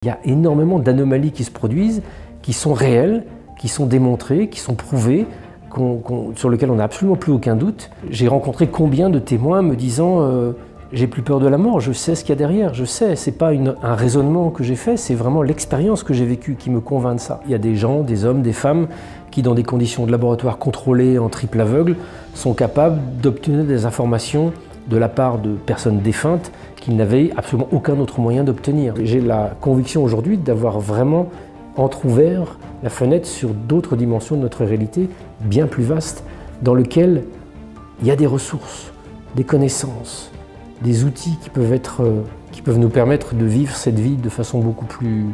Il y a énormément d'anomalies qui se produisent, qui sont réelles, qui sont démontrées, qui sont prouvées, sur lesquelles on n'a absolument plus aucun doute. J'ai rencontré combien de témoins me disant j'ai plus peur de la mort, je sais ce qu'il y a derrière, je sais. C'est pas un raisonnement que j'ai fait, c'est vraiment l'expérience que j'ai vécue qui me convainc de ça. Il y a des gens, des hommes, des femmes qui, dans des conditions de laboratoire contrôlées en triple aveugle, sont capables d'obtenir des informations de la part de personnes défuntes qu'ils n'avaient absolument aucun autre moyen d'obtenir. J'ai la conviction aujourd'hui d'avoir vraiment entrouvert la fenêtre sur d'autres dimensions de notre réalité, bien plus vastes, dans lesquelles il y a des ressources, des connaissances, des outils qui peuvent nous permettre de vivre cette vie de façon beaucoup plus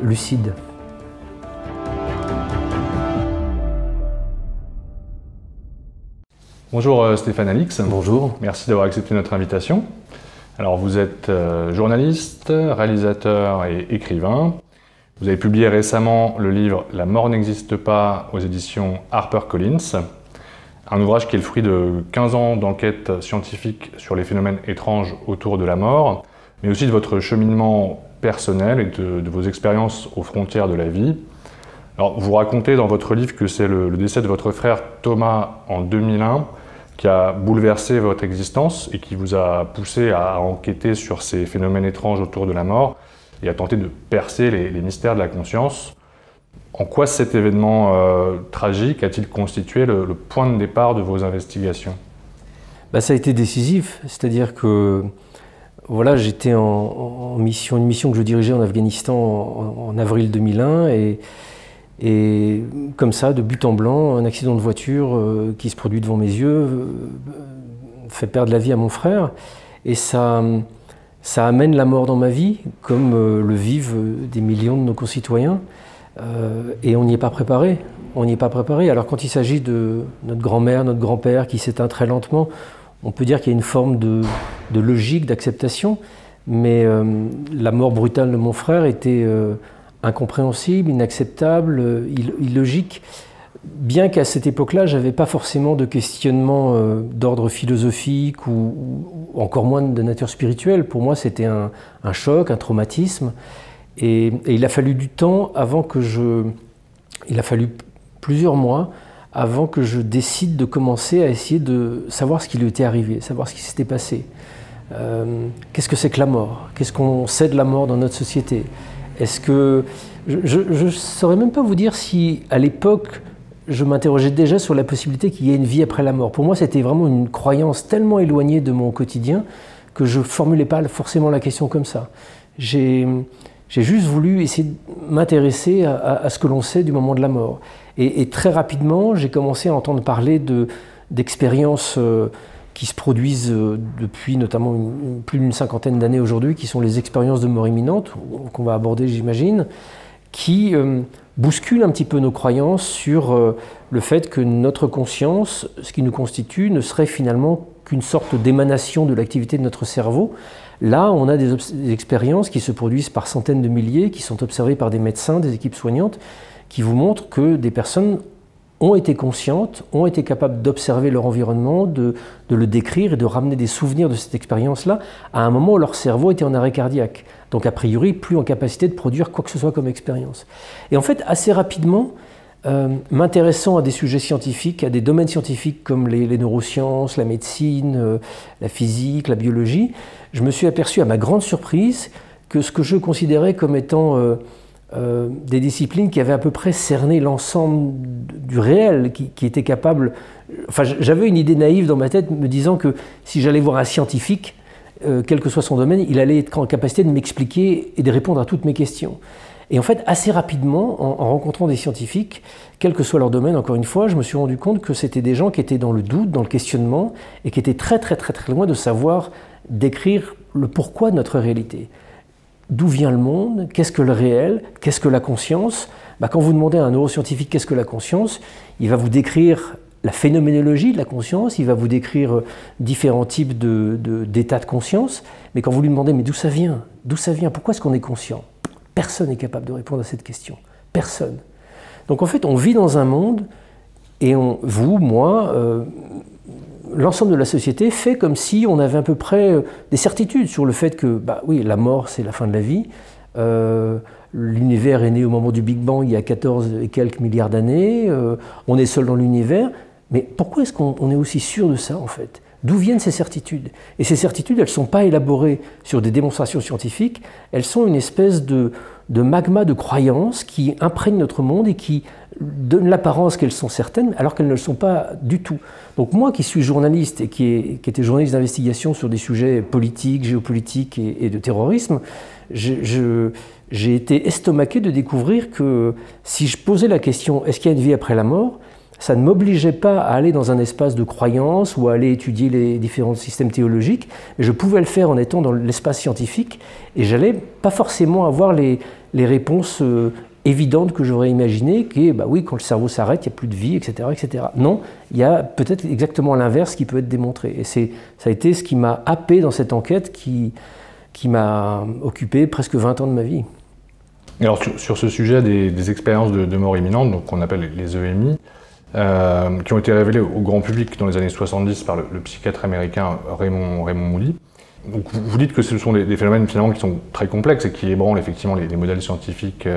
lucide. Bonjour Stéphane Alix. Bonjour. Merci d'avoir accepté notre invitation. Alors vous êtes journaliste, réalisateur et écrivain. Vous avez publié récemment le livre « La mort n'existe pas » aux éditions HarperCollins. Un ouvrage qui est le fruit de 15 ans d'enquête scientifique sur les phénomènes étranges autour de la mort, mais aussi de votre cheminement personnel et de vos expériences aux frontières de la vie. Alors, vous racontez dans votre livre que c'est le décès de votre frère Thomas en 2001 qui a bouleversé votre existence et qui vous a poussé à enquêter sur ces phénomènes étranges autour de la mort et à tenter de percer les mystères de la conscience. En quoi cet événement tragique a-t-il constitué le point de départ de vos investigations? Ça a été décisif, c'est-à-dire que voilà, j'étais en mission, une mission que je dirigeais en Afghanistan en avril 2001 et comme ça, de but en blanc, un accident de voiture qui se produit devant mes yeux fait perdre la vie à mon frère et ça amène la mort dans ma vie comme le vivent des millions de nos concitoyens. Et on n'y est pas préparé. On n'y est pas préparé. Alors quand il s'agit de notre grand-mère, notre grand-père qui s'éteint très lentement, on peut dire qu'il y a une forme de logique, d'acceptation, mais la mort brutale de mon frère était incompréhensible, inacceptable, illogique, bien qu'à cette époque-là, je n'avais pas forcément de questionnement d'ordre philosophique ou encore moins de nature spirituelle. Pour moi, c'était un choc, un traumatisme. Et il a fallu du temps avant que il a fallu plusieurs mois avant que je décide de commencer à essayer de savoir ce qui lui était arrivé, savoir ce qui s'était passé. Qu'est-ce que c'est que la mort? Qu'est-ce qu'on sait de la mort dans notre société? Est-ce que... Je ne saurais même pas vous dire si, à l'époque, je m'interrogeais déjà sur la possibilité qu'il y ait une vie après la mort. Pour moi, c'était vraiment une croyance tellement éloignée de mon quotidien que je ne formulais pas forcément la question comme ça. J'ai juste voulu essayer de m'intéresser à ce que l'on sait du moment de la mort. Et très rapidement, j'ai commencé à entendre parler d'expériences qui se produisent depuis notamment plus d'une cinquantaine d'années aujourd'hui, qui sont les expériences de mort imminente, qu'on va aborder j'imagine, qui bousculent un petit peu nos croyances sur le fait que notre conscience, ce qui nous constitue, ne serait finalement qu'une sorte d'émanation de l'activité de notre cerveau. Là, on a des expériences qui se produisent par centaines de milliers, qui sont observées par des médecins, des équipes soignantes, qui vous montrent que des personnes ont été conscientes, ont été capables d'observer leur environnement, de le décrire et de ramener des souvenirs de cette expérience-là à un moment où leur cerveau était en arrêt cardiaque. Donc a priori, plus en capacité de produire quoi que ce soit comme expérience. Et en fait, assez rapidement, m'intéressant à des sujets scientifiques, à des domaines scientifiques comme les neurosciences, la médecine, la physique, la biologie, je me suis aperçu à ma grande surprise que ce que je considérais comme étant des disciplines qui avaient à peu près cerné l'ensemble du réel, qui étaient capables... Enfin, j'avais une idée naïve dans ma tête me disant que si j'allais voir un scientifique, quel que soit son domaine, il allait être en capacité de m'expliquer et de répondre à toutes mes questions. Et en fait, assez rapidement, en rencontrant des scientifiques, quel que soit leur domaine, encore une fois, je me suis rendu compte que c'était des gens qui étaient dans le doute, dans le questionnement, et qui étaient très loin de savoir décrire le pourquoi de notre réalité. D'où vient le monde? Qu'est-ce que le réel? Qu'est-ce que la conscience? Quand vous demandez à un neuroscientifique qu'est-ce que la conscience, il va vous décrire la phénoménologie de la conscience, il va vous décrire différents types d'états de conscience, mais quand vous lui demandez mais d'où ça vient? D'où ça vient? Pourquoi est-ce qu'on est conscient? Personne n'est capable de répondre à cette question. Personne. Donc en fait, on vit dans un monde, et vous, moi, l'ensemble de la société fait comme si on avait à peu près des certitudes sur le fait que, oui, la mort, c'est la fin de la vie, L'univers est né au moment du Big Bang il y a 14 et quelques milliards d'années, on est seul dans l'univers. Mais pourquoi est-ce qu'on est aussi sûr de ça en fait? D'où viennent ces certitudes? Et ces certitudes, elles ne sont pas élaborées sur des démonstrations scientifiques, elles sont une espèce de magma de croyances qui imprègnent notre monde et qui donnent l'apparence qu'elles sont certaines alors qu'elles ne le sont pas du tout. Donc moi qui suis journaliste et qui était journaliste d'investigation sur des sujets politiques, géopolitiques et de terrorisme, j'ai été estomaqué de découvrir que si je posais la question « est-ce qu'il y a une vie après la mort ?», ça ne m'obligeait pas à aller dans un espace de croyance ou à aller étudier les différents systèmes théologiques, mais je pouvais le faire en étant dans l'espace scientifique et j'allais pas forcément avoir les réponses évidentes que j'aurais imaginées, qui est bah oui, quand le cerveau s'arrête, il n'y a plus de vie, etc., etc. Non, il y a peut-être exactement l'inverse qui peut être démontré. Et ça a été ce qui m'a happé dans cette enquête qui m'a occupé presque 20 ans de ma vie. Alors sur ce sujet des expériences de mort imminente, donc qu'on appelle les EMI, qui ont été révélées au grand public dans les années 70 par le psychiatre américain Raymond Moody. Donc vous dites que ce sont des phénomènes finalement qui sont très complexes et qui ébranlent effectivement les modèles scientifiques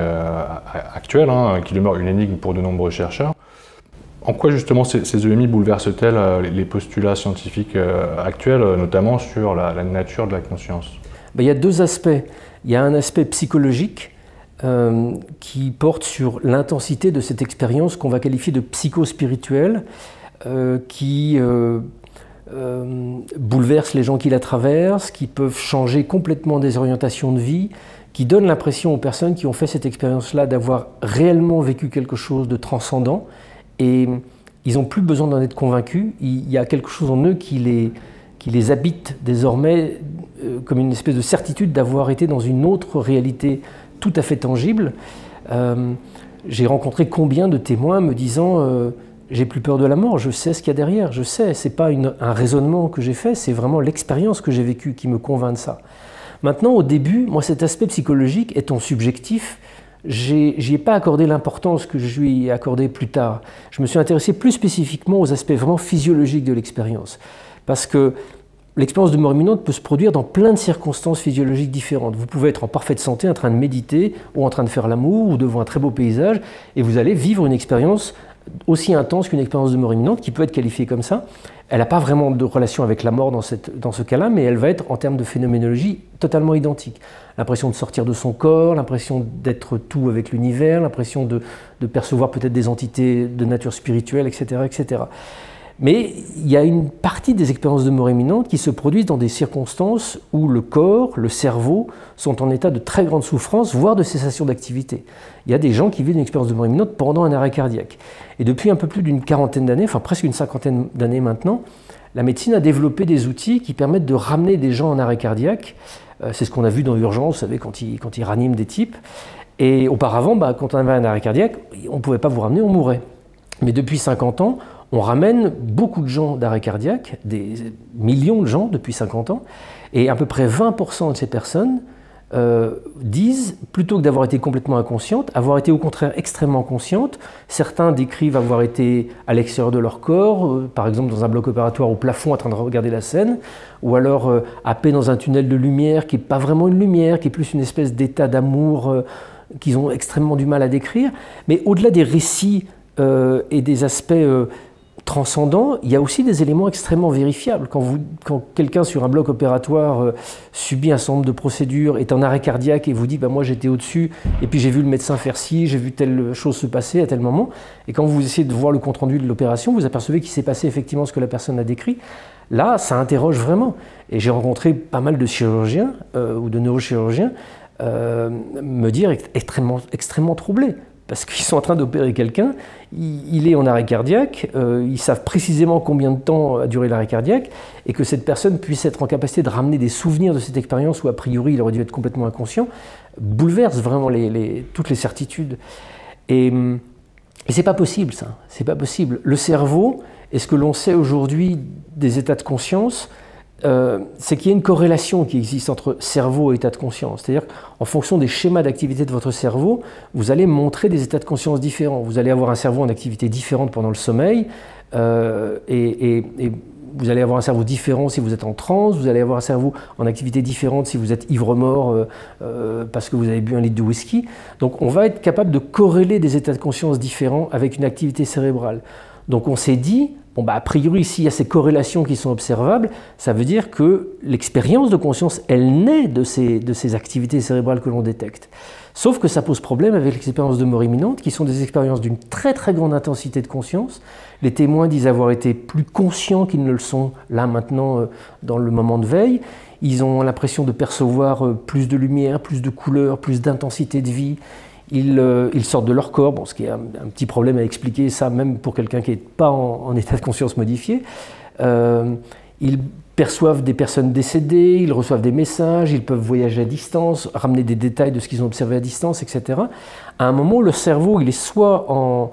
actuels, qui demeurent une énigme pour de nombreux chercheurs. En quoi justement ces EMI bouleversent-elles les postulats scientifiques actuels, notamment sur la nature de la conscience? Il y a deux aspects. Il y a un aspect psychologique qui porte sur l'intensité de cette expérience qu'on va qualifier de psychospirituelle, qui bouleverse les gens qui la traversent, qui peuvent changer complètement des orientations de vie, qui donnent l'impression aux personnes qui ont fait cette expérience-là d'avoir réellement vécu quelque chose de transcendant, et ils n'ont plus besoin d'en être convaincus. Il y a quelque chose en eux qui les habite désormais comme une espèce de certitude d'avoir été dans une autre réalité tout à fait tangible. J'ai rencontré combien de témoins me disant j'ai plus peur de la mort, je sais ce qu'il y a derrière, je sais, c'est pas un raisonnement que j'ai fait, c'est vraiment l'expérience que j'ai vécue qui me convainc de ça. Maintenant, au début, moi cet aspect psychologique étant subjectif, j'y ai pas accordé l'importance que je lui ai accordée plus tard. Je me suis intéressé plus spécifiquement aux aspects vraiment physiologiques de l'expérience. Parce que l'expérience de mort imminente peut se produire dans plein de circonstances physiologiques différentes. Vous pouvez être en parfaite santé, en train de méditer, ou en train de faire l'amour, ou devant un très beau paysage, et vous allez vivre une expérience aussi intense qu'une expérience de mort imminente, qui peut être qualifiée comme ça. Elle n'a pas vraiment de relation avec la mort dans ce cas-là, mais elle va être, en termes de phénoménologie, totalement identique. L'impression de sortir de son corps, l'impression d'être tout avec l'univers, l'impression de percevoir peut-être des entités de nature spirituelle, etc., etc. Mais il y a une partie des expériences de mort imminente qui se produisent dans des circonstances où le corps, le cerveau sont en état de très grande souffrance, voire de cessation d'activité. Il y a des gens qui vivent une expérience de mort imminente pendant un arrêt cardiaque. Et depuis un peu plus d'une quarantaine d'années, enfin presque une cinquantaine d'années maintenant, la médecine a développé des outils qui permettent de ramener des gens en arrêt cardiaque. C'est ce qu'on a vu dans l'urgence, vous savez, quand ils raniment des types. Et auparavant, quand on avait un arrêt cardiaque, on ne pouvait pas vous ramener, on mourait. Mais depuis 50 ans, on ramène beaucoup de gens d'arrêt cardiaque, des millions de gens depuis 50 ans, et à peu près 20% de ces personnes disent, plutôt que d'avoir été complètement inconscientes, avoir été au contraire extrêmement conscientes. Certains décrivent avoir été à l'extérieur de leur corps, par exemple dans un bloc opératoire au plafond en train de regarder la scène, ou alors happés dans un tunnel de lumière qui n'est pas vraiment une lumière, qui est plus une espèce d'état d'amour qu'ils ont extrêmement du mal à décrire. Mais au-delà des récits et des aspects transcendant, il y a aussi des éléments extrêmement vérifiables. Quand quelqu'un sur un bloc opératoire subit un certain nombre de procédures, est en arrêt cardiaque et vous dit moi j'étais au-dessus et puis j'ai vu le médecin faire ci, j'ai vu telle chose se passer à tel moment, et quand vous essayez de voir le compte-rendu de l'opération, vous apercevez qu'il s'est passé effectivement ce que la personne a décrit. Là, ça interroge vraiment. Et j'ai rencontré pas mal de chirurgiens ou de neurochirurgiens me dire extrêmement troublés. Parce qu'ils sont en train d'opérer quelqu'un, il est en arrêt cardiaque, ils savent précisément combien de temps a duré l'arrêt cardiaque, et que cette personne puisse être en capacité de ramener des souvenirs de cette expérience où a priori il aurait dû être complètement inconscient, bouleverse vraiment toutes les certitudes. Et c'est pas possible ça, c'est pas possible. Le cerveau, et ce que l'on sait aujourd'hui des états de conscience, c'est qu'il y a une corrélation qui existe entre cerveau et état de conscience. C'est-à-dire qu'en fonction des schémas d'activité de votre cerveau, vous allez montrer des états de conscience différents. Vous allez avoir un cerveau en activité différente pendant le sommeil et vous allez avoir un cerveau différent si vous êtes en transe, vous allez avoir un cerveau en activité différente si vous êtes ivre-mort parce que vous avez bu 1 litre de whisky. Donc on va être capable de corréler des états de conscience différents avec une activité cérébrale. Donc on s'est dit, bon, bah, a priori, s'il y a ces corrélations qui sont observables, ça veut dire que l'expérience de conscience, elle naît de ces activités cérébrales que l'on détecte. Sauf que ça pose problème avec les expériences de mort imminente, qui sont des expériences d'une très très grande intensité de conscience. Les témoins disent avoir été plus conscients qu'ils ne le sont là maintenant dans le moment de veille. Ils ont l'impression de percevoir plus de lumière, plus de couleurs, plus d'intensité de vie. Ils sortent de leur corps, bon, ce qui est un petit problème à expliquer, ça même pour quelqu'un qui n'est pas en état de conscience modifié. Ils perçoivent des personnes décédées, ils reçoivent des messages, ils peuvent voyager à distance, ramener des détails de ce qu'ils ont observé à distance, etc. À un moment, le cerveau, il est soit en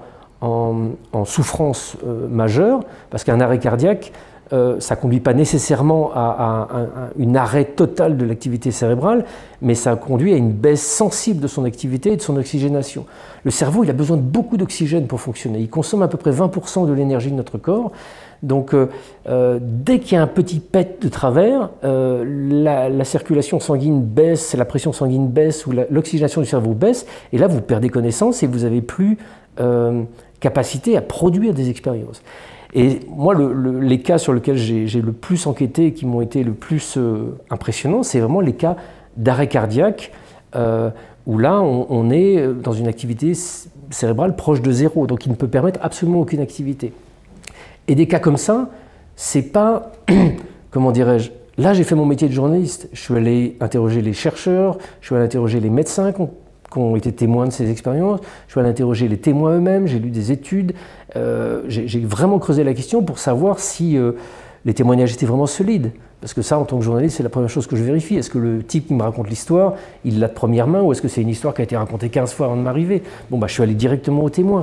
souffrance majeure, parce qu'un arrêt cardiaque, ça ne conduit pas nécessairement à une arrêt total de l'activité cérébrale, mais ça conduit à une baisse sensible de son activité et de son oxygénation. Le cerveau, il a besoin de beaucoup d'oxygène pour fonctionner. Il consomme à peu près 20% de l'énergie de notre corps. Donc, dès qu'il y a un petit pet de travers, la circulation sanguine baisse, la pression sanguine baisse ou l'oxygénation du cerveau baisse, et là, vous perdez connaissance et vous n'avez plus capacité à produire des expériences. Et moi, les cas sur lesquels j'ai le plus enquêté et qui m'ont été le plus impressionnants, c'est vraiment les cas d'arrêt cardiaque, où là, on est dans une activité cérébrale proche de zéro, donc qui ne peut permettre absolument aucune activité. Et des cas comme ça, c'est pas, comment dirais-je, là j'ai fait mon métier de journaliste, je suis allé interroger les chercheurs, je suis allé interroger les médecins qui ont été témoins de ces expériences, je suis allé interroger les témoins eux-mêmes, j'ai lu des études, j'ai vraiment creusé la question pour savoir si les témoignages étaient vraiment solides. Parce que ça, en tant que journaliste, c'est la première chose que je vérifie. Est-ce que le type qui me raconte l'histoire, il l'a de première main, ou est-ce que c'est une histoire qui a été racontée 15 fois avant de m'arriver? Bon, bah, je suis allé directement aux témoins.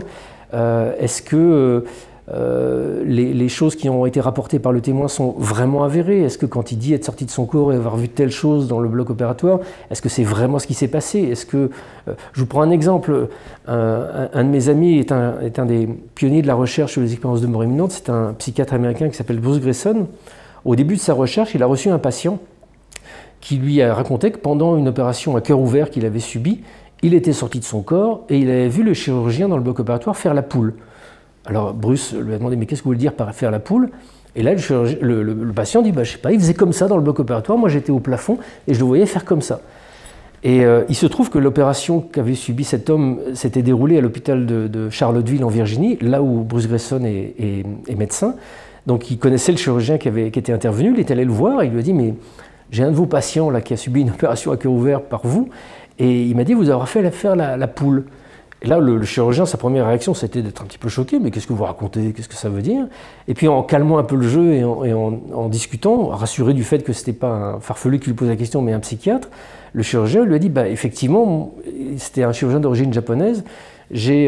Est-ce que les choses qui ont été rapportées par le témoin sont vraiment avérées? Est-ce que quand il dit être sorti de son corps et avoir vu telle chose dans le bloc opératoire, est-ce que c'est vraiment ce qui s'est passé? Est-ce que, je vous prends un exemple, un de mes amis est un des pionniers de la recherche sur les expériences de mort imminente, c'est un psychiatre américain qui s'appelle Bruce Greyson. Au début de sa recherche, il a reçu un patient qui lui a raconté que pendant une opération à cœur ouvert qu'il avait subie, il était sorti de son corps et il avait vu le chirurgien dans le bloc opératoire faire la poule. Alors Bruce lui a demandé « mais qu'est-ce que vous voulez dire par faire la poule ?» Et là, le patient dit bah, « je sais pas, il faisait comme ça dans le bloc opératoire, moi j'étais au plafond et je le voyais faire comme ça ». Et il se trouve que l'opération qu'avait subie cet homme s'était déroulée à l'hôpital de Charlottesville en Virginie, là où Bruce Greyson est médecin. Donc il connaissait le chirurgien qui était intervenu, il est allé le voir, et il lui a dit « mais j'ai un de vos patients là, qui a subi une opération à cœur ouvert par vous, et il m'a dit vous aurez fait faire la poule ». Et là, le chirurgien, sa première réaction, c'était d'être un petit peu choqué. Mais qu'est-ce que vous racontez? Qu'est-ce que ça veut dire? Et puis, en calmant un peu le jeu et en discutant, rassuré du fait que ce n'était pas un farfelu qui lui posait la question, mais un psychiatre, le chirurgien lui a dit bah, effectivement, c'était un chirurgien d'origine japonaise. J'ai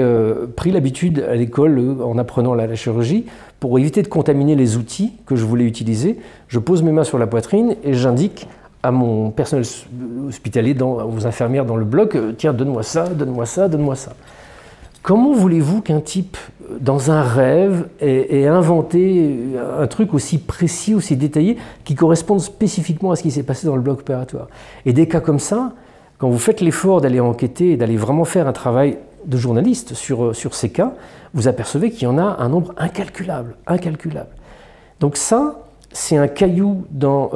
pris l'habitude à l'école, en apprenant la chirurgie, pour éviter de contaminer les outils que je voulais utiliser. Je pose mes mains sur la poitrine et j'indique à mon personnel hospitalier, aux infirmières dans le bloc, tiens, donne-moi ça, donne-moi ça, donne-moi ça. Comment voulez-vous qu'un type, dans un rêve, ait inventé un truc aussi précis, aussi détaillé, qui corresponde spécifiquement à ce qui s'est passé dans le bloc opératoire? Et des cas comme ça, quand vous faites l'effort d'aller enquêter et d'aller vraiment faire un travail de journaliste sur ces cas, vous apercevez qu'il y en a un nombre incalculable, incalculable. Donc ça, c'est un caillou dans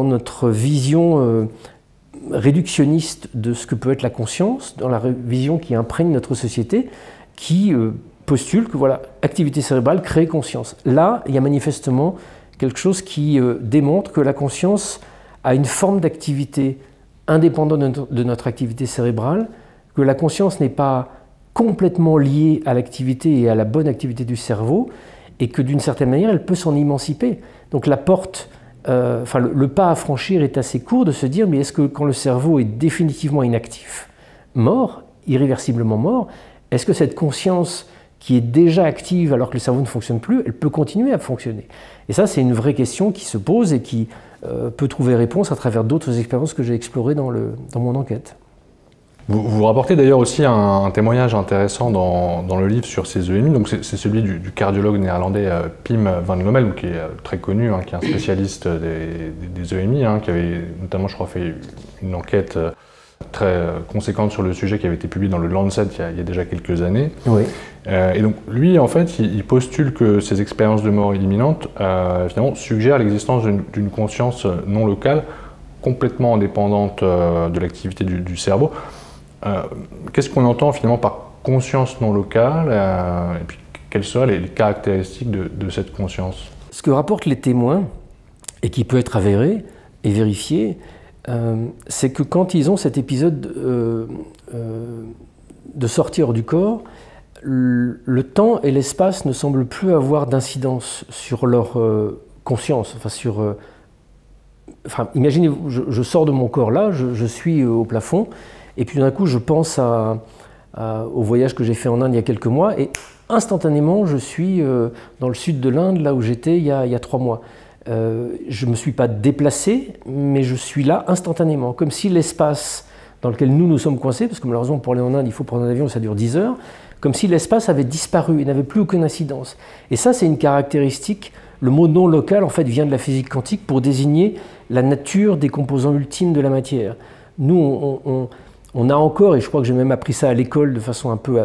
notre vision réductionniste de ce que peut être la conscience, dans la vision qui imprègne notre société, qui postule que voilà, activité cérébrale crée conscience. Là, il y a manifestement quelque chose qui démontre que la conscience a une forme d'activité indépendante de notre activité cérébrale, que la conscience n'est pas complètement liée à l'activité et à la bonne activité du cerveau, et que d'une certaine manière, elle peut s'en émanciper. Donc la porte le pas à franchir est assez court de se dire mais est-ce que quand le cerveau est définitivement inactif, mort, irréversiblement mort, est-ce que cette conscience qui est déjà active alors que le cerveau ne fonctionne plus, elle peut continuer à fonctionner? Et ça, c'est une vraie question qui se pose et qui peut trouver réponse à travers d'autres expériences que j'ai explorées dans mon enquête. Vous rapportez d'ailleurs aussi un témoignage intéressant dans le livre sur ces EMI. Donc c'est celui du cardiologue néerlandais Pim van Lommel, qui est très connu, hein, qui est un spécialiste des EMI, hein, qui avait notamment, je crois, fait une enquête très conséquente sur le sujet qui avait été publiée dans le Lancet il y a déjà quelques années. Oui. Et donc lui, en fait, il postule que ces expériences de mort imminente finalement suggèrent l'existence d'une conscience non locale, complètement indépendante de l'activité du cerveau. Qu'est-ce qu'on entend finalement par conscience non locale et puis quelles seraient les caractéristiques de cette conscience? Ce que rapportent les témoins, et qui peut être avéré et vérifié, c'est que quand ils ont cet épisode de sortir du corps, le temps et l'espace ne semblent plus avoir d'incidence sur leur conscience. Imaginez, je sors de mon corps là, je suis au plafond, et puis d'un coup je pense au voyage que j'ai fait en Inde il y a quelques mois, et instantanément je suis dans le sud de l'Inde, là où j'étais il y a 3 mois. Je ne me suis pas déplacé, mais je suis là instantanément, comme si l'espace dans lequel nous sommes coincés, parce que malheureusement pour aller en Inde il faut prendre un avion, ça dure 10 heures, comme si l'espace avait disparu et n'avait plus aucune incidence. Et ça, c'est une caractéristique. Le mot non local, en fait, vient de la physique quantique pour désigner la nature des composants ultimes de la matière. Nous, on a encore, et je crois que j'ai même appris ça à l'école de façon un peu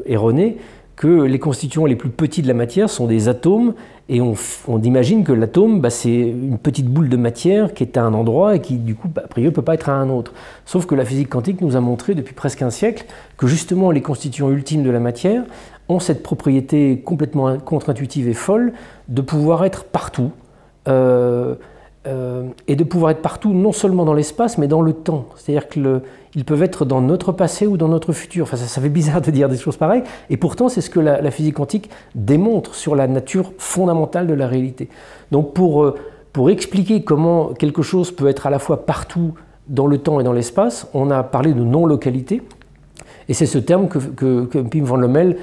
erronée, que les constituants les plus petits de la matière sont des atomes, et on imagine que l'atome, c'est une petite boule de matière qui est à un endroit et qui, du coup, a priori, ne peut pas être à un autre. Sauf que la physique quantique nous a montré depuis presque un siècle que justement les constituants ultimes de la matière ont cette propriété complètement contre-intuitive et folle de pouvoir être partout, et de pouvoir être partout non seulement dans l'espace, mais dans le temps. C'est-à-dire qu'ils peuvent être dans notre passé ou dans notre futur. Enfin, ça fait bizarre de dire des choses pareilles, et pourtant c'est ce que la physique quantique démontre sur la nature fondamentale de la réalité. Donc pour expliquer comment quelque chose peut être à la fois partout dans le temps et dans l'espace, on a parlé de non-localité, et c'est ce terme que Pim van Lommel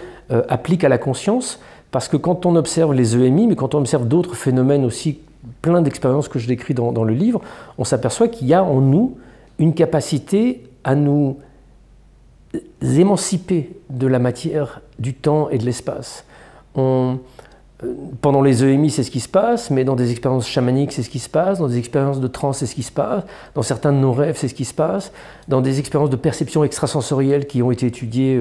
applique à la conscience, parce que quand on observe les EMI, mais quand on observe d'autres phénomènes aussi, plein d'expériences que je décris dans le livre, on s'aperçoit qu'il y a en nous une capacité à nous émanciper de la matière, du temps et de l'espace. Pendant les EMI, c'est ce qui se passe, mais dans des expériences chamaniques, c'est ce qui se passe, dans des expériences de trance, c'est ce qui se passe, dans certains de nos rêves, c'est ce qui se passe, dans des expériences de perception extrasensorielle qui ont été étudiées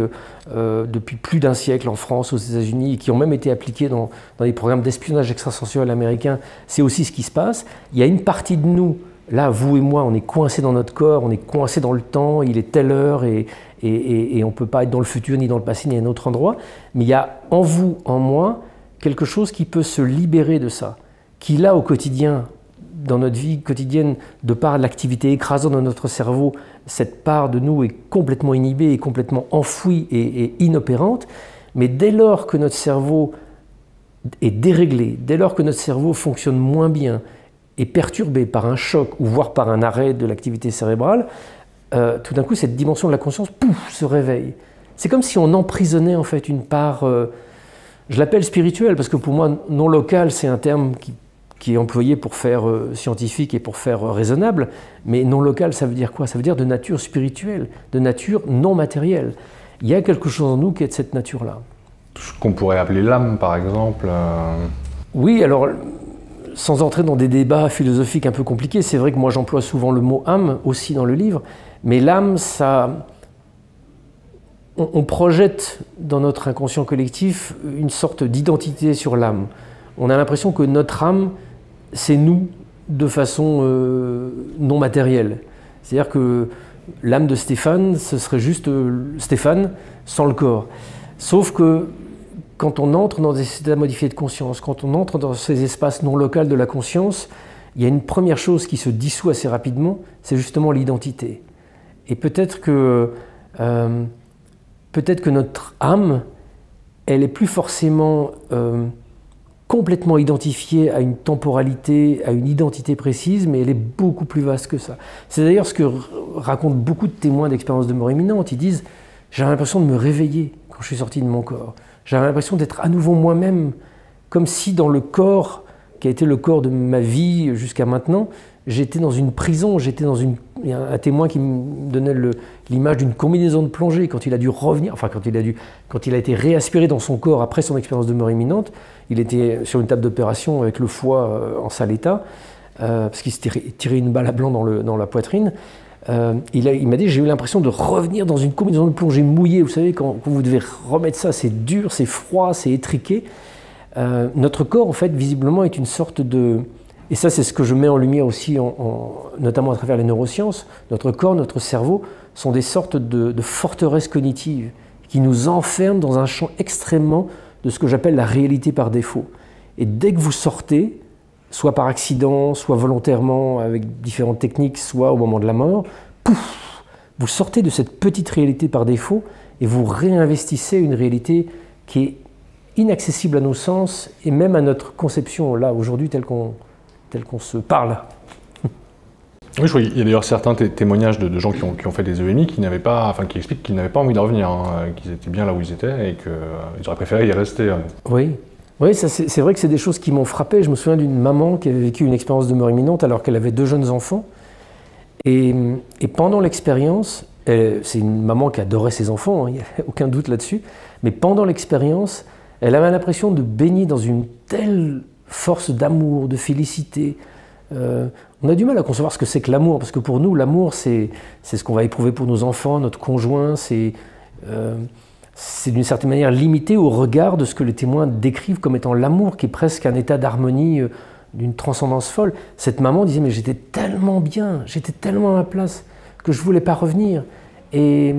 depuis plus d'un siècle en France, aux États-Unis, et qui ont même été appliquées dans les programmes d'espionnage extrasensoriel américains, c'est aussi ce qui se passe. Il y a une partie de nous, là, vous et moi, on est coincés dans notre corps, on est coincés dans le temps, il est telle heure, et on ne peut pas être dans le futur, ni dans le passé, ni à un autre endroit, mais il y a en vous, en moi, quelque chose qui peut se libérer de ça, qui là au quotidien, dans notre vie quotidienne, de par l'activité écrasante de notre cerveau, cette part de nous est complètement inhibée, est complètement enfouie et inopérante, mais dès lors que notre cerveau est déréglé, dès lors que notre cerveau fonctionne moins bien, est perturbé par un choc ou voire par un arrêt de l'activité cérébrale, tout d'un coup cette dimension de la conscience, pouf, se réveille. C'est comme si on emprisonnait en fait une part... je l'appelle spirituel parce que pour moi, non local, c'est un terme qui est employé pour faire scientifique et pour faire raisonnable. Mais non local, ça veut dire quoi? Ça veut dire de nature spirituelle, de nature non matérielle. Il y a quelque chose en nous qui est de cette nature-là. Ce qu'on pourrait appeler l'âme, par exemple. Oui, alors, sans entrer dans des débats philosophiques un peu compliqués, c'est vrai que moi j'emploie souvent le mot âme aussi dans le livre. Mais l'âme, ça... On projette dans notre inconscient collectif une sorte d'identité sur l'âme. On a l'impression que notre âme, c'est nous de façon non matérielle. C'est-à-dire que l'âme de Stéphane, ce serait juste Stéphane sans le corps. Sauf que quand on entre dans des états modifiés de conscience, quand on entre dans ces espaces non locaux de la conscience, il y a une première chose qui se dissout assez rapidement, c'est justement l'identité. Et peut-être que notre âme, elle est plus forcément complètement identifiée à une temporalité, à une identité précise, mais elle est beaucoup plus vaste que ça. C'est d'ailleurs ce que racontent beaucoup de témoins d'expériences de mort imminente. Ils disent « J'avais l'impression de me réveiller quand je suis sorti de mon corps. J'avais l'impression d'être à nouveau moi-même, comme si dans le corps, qui a été le corps de ma vie jusqu'à maintenant, j'étais dans une prison, il y a un témoin qui me donnait l'image d'une combinaison de plongée quand il a dû revenir, enfin quand il a été réaspiré dans son corps après son expérience de mort imminente. Il était sur une table d'opération avec le foie en sale état, parce qu'il s'était tiré une balle à blanc dans la poitrine. Il m'a dit, j'ai eu l'impression de revenir dans une combinaison de plongée mouillée. Vous savez, quand vous devez remettre ça, c'est dur, c'est froid, c'est étriqué. Notre corps, en fait, visiblement, est une sorte de... Et ça, c'est ce que je mets en lumière aussi, notamment à travers les neurosciences. Notre corps, notre cerveau sont des sortes de forteresses cognitives qui nous enferment dans un champ extrêmement de ce que j'appelle la réalité par défaut. Et dès que vous sortez, soit par accident, soit volontairement, avec différentes techniques, soit au moment de la mort, pouf, vous sortez de cette petite réalité par défaut et vous réinvestissez une réalité qui est inaccessible à nos sens et même à notre conception, là, aujourd'hui, telle qu'on se parle. Oui, je crois qu'il y a d'ailleurs certains témoignages de gens qui ont fait des EMI qui expliquent qu'ils n'avaient pas envie de revenir, qu'ils étaient bien là où ils étaient et qu'ils auraient préféré y rester. Oui, c'est vrai que c'est des choses qui m'ont frappé. Je me souviens d'une maman qui avait vécu une expérience de mort imminente alors qu'elle avait 2 jeunes enfants. Et pendant l'expérience, c'est une maman qui adorait ses enfants, il n'y a aucun doute là-dessus, mais pendant l'expérience, elle avait l'impression de baigner dans une telle force d'amour, de félicité. On a du mal à concevoir ce que c'est que l'amour, parce que pour nous, l'amour, c'est ce qu'on va éprouver pour nos enfants, notre conjoint, c'est d'une certaine manière limité au regard de ce que les témoins décrivent comme étant l'amour, qui est presque un état d'harmonie, d'une transcendance folle. Cette maman disait, mais j'étais tellement bien, j'étais tellement à ma place, que je ne voulais pas revenir. Et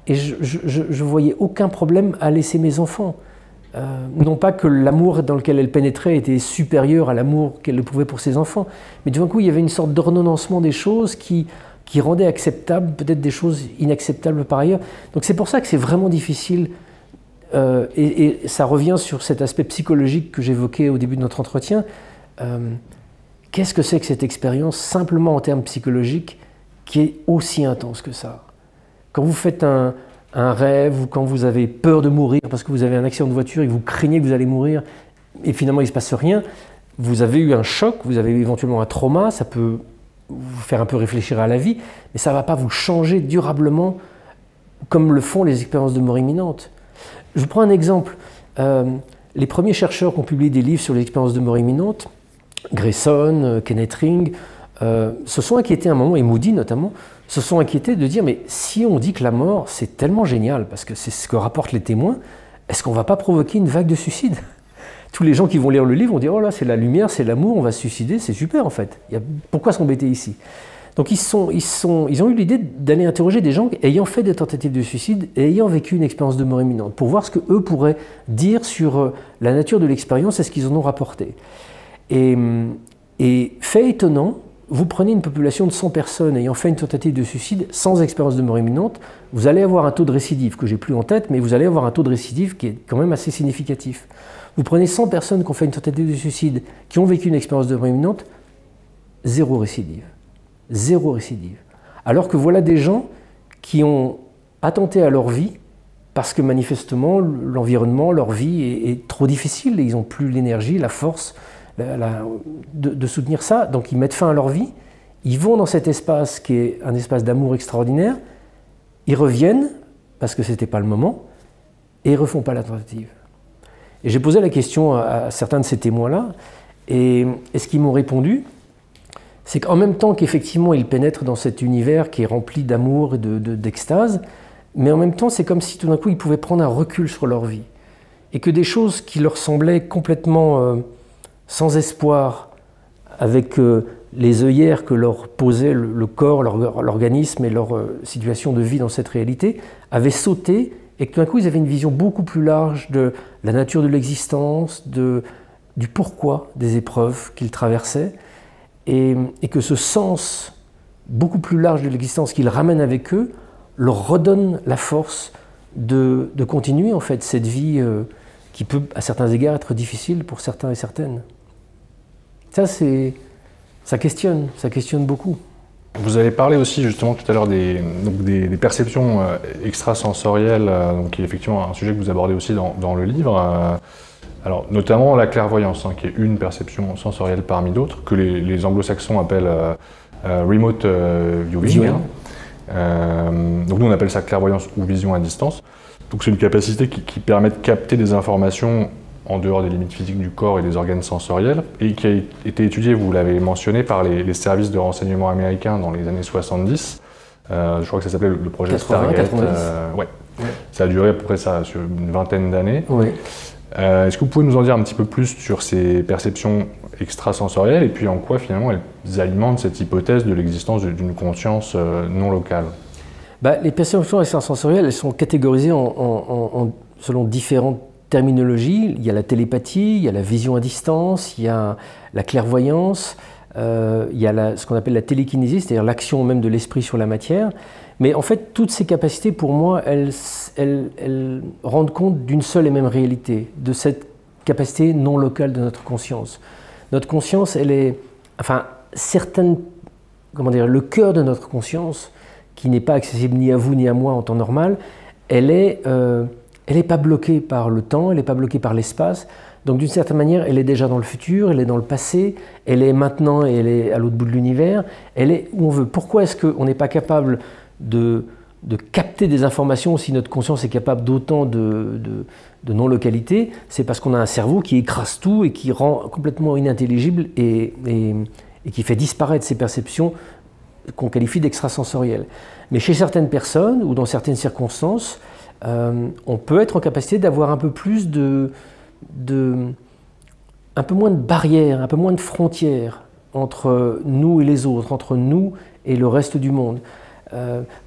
je ne voyais aucun problème à laisser mes enfants. Non pas que l'amour dans lequel elle pénétrait était supérieur à l'amour qu'elle éprouvait pour ses enfants, mais d'un coup il y avait une sorte d'ordonnancement des choses qui rendait acceptable peut-être des choses inacceptables par ailleurs. Donc c'est pour ça que c'est vraiment difficile, et ça revient sur cet aspect psychologique que j'évoquais au début de notre entretien. Qu'est-ce que c'est que cette expérience, simplement en termes psychologiques, qui est aussi intense que ça? Quand vous faites un rêve, ou quand vous avez peur de mourir parce que vous avez un accident de voiture et que vous craignez que vous allez mourir et finalement il ne se passe rien, vous avez eu un choc, vous avez eu éventuellement un trauma, ça peut vous faire un peu réfléchir à la vie, mais ça ne va pas vous changer durablement comme le font les expériences de mort imminente. Je vous prends un exemple. Les premiers chercheurs qui ont publié des livres sur les expériences de mort imminente, Grayson, Kenneth Ring, se sont inquiétés à un moment, et Moody notamment, se sont inquiétés de dire, mais si on dit que la mort c'est tellement génial, parce que c'est ce que rapportent les témoins, est-ce qu'on ne va pas provoquer une vague de suicides? Tous les gens qui vont lire le livre vont dire, oh là c'est la lumière, c'est l'amour, on va se suicider, c'est super en fait. Pourquoi s'embêter ici? Donc ils ont eu l'idée d'aller interroger des gens ayant fait des tentatives de suicide et ayant vécu une expérience de mort imminente, pour voir ce qu'eux pourraient dire sur la nature de l'expérience et ce qu'ils en ont rapporté. Et fait étonnant, vous prenez une population de 100 personnes ayant fait une tentative de suicide sans expérience de mort imminente, vous allez avoir un taux de récidive que j'ai plus en tête, mais vous allez avoir un taux de récidive qui est quand même assez significatif. Vous prenez 100 personnes qui ont fait une tentative de suicide, qui ont vécu une expérience de mort imminente, 0 récidive. 0 récidive. Alors que voilà des gens qui ont attenté à leur vie parce que manifestement l'environnement, leur vie est trop difficile et ils n'ont plus l'énergie, la force de soutenir ça, donc ils mettent fin à leur vie, ils vont dans cet espace qui est un espace d'amour extraordinaire, ils reviennent, parce que ce n'était pas le moment, et ils ne refont pas la tentative. Et j'ai posé la question à certains de ces témoins-là, et ce qu'ils m'ont répondu, c'est qu'en même temps qu'effectivement ils pénètrent dans cet univers qui est rempli d'amour et d'extase, mais en même temps c'est comme si tout d'un coup ils pouvaient prendre un recul sur leur vie, et que des choses qui leur semblaient complètement sans espoir, avec les œillères que leur posait le corps, l'organisme et leur situation de vie dans cette réalité, avaient sauté et que tout d'un coup ils avaient une vision beaucoup plus large de la nature de l'existence, du pourquoi des épreuves qu'ils traversaient, et que ce sens beaucoup plus large de l'existence qu'ils ramènent avec eux leur redonne la force de continuer en fait cette vie qui peut à certains égards être difficile pour certains et certaines. Ça questionne beaucoup. Vous avez parlé aussi justement tout à l'heure des perceptions extrasensorielles, qui est effectivement un sujet que vous abordez aussi dans le livre. Alors, notamment la clairvoyance, qui est une perception sensorielle parmi d'autres, que les anglo-saxons appellent remote viewing. Donc nous on appelle ça clairvoyance ou vision à distance. Donc c'est une capacité qui permet de capter des informations en dehors des limites physiques du corps et des organes sensoriels, et qui a été étudiée, vous l'avez mentionné, par les services de renseignement américains dans les années 70. Je crois que ça s'appelait le projet 80, Stargate. 90. Ouais. Ça a duré à peu près ça, sur une vingtaine d'années. Oui. Est-ce que vous pouvez nous en dire un petit peu plus sur ces perceptions extrasensorielles et puis en quoi finalement elles alimentent cette hypothèse de l'existence d'une conscience non locale? Les perceptions extrasensorielles, elles sont catégorisées selon différentes terminologies. Il y a la télépathie, il y a la vision à distance, il y a la clairvoyance, il y a ce qu'on appelle la télékinésie, c'est-à-dire l'action même de l'esprit sur la matière. Mais en fait, toutes ces capacités, pour moi, elles rendent compte d'une seule et même réalité, de cette capacité non locale de notre conscience. Notre conscience, elle est, le cœur de notre conscience, qui n'est pas accessible ni à vous ni à moi en temps normal, elle n'est pas bloquée par le temps, elle n'est pas bloquée par l'espace. Donc d'une certaine manière, elle est déjà dans le futur, elle est dans le passé, elle est maintenant et elle est à l'autre bout de l'univers, elle est où on veut. Pourquoi est-ce qu'on n'est pas capable de capter des informations si notre conscience est capable d'autant de non-localité? C'est parce qu'on a un cerveau qui écrase tout et qui rend complètement inintelligible et qui fait disparaître ces perceptions qu'on qualifie d'extrasensorielles. Mais chez certaines personnes ou dans certaines circonstances, on peut être en capacité d'avoir un peu plus un peu moins de barrières, un peu moins de frontières entre nous et les autres, entre nous et le reste du monde.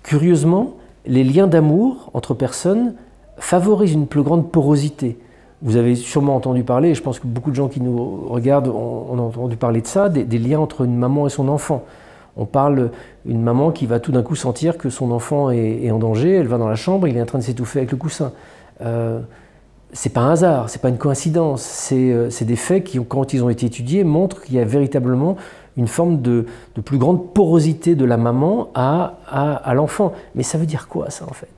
Curieusement, les liens d'amour entre personnes favorisent une plus grande porosité. Vous avez sûrement entendu parler, et je pense que beaucoup de gens qui nous regardent ont entendu parler de ça, des liens entre une maman et son enfant. On parle d'une maman qui va tout d'un coup sentir que son enfant est en danger, elle va dans la chambre, il est en train de s'étouffer avec le coussin. C'est pas un hasard, c'est pas une coïncidence, c'est des faits qui, quand ils ont été étudiés, montrent qu'il y a véritablement une forme de plus grande porosité de la maman à l'enfant. Mais ça veut dire quoi ça en fait?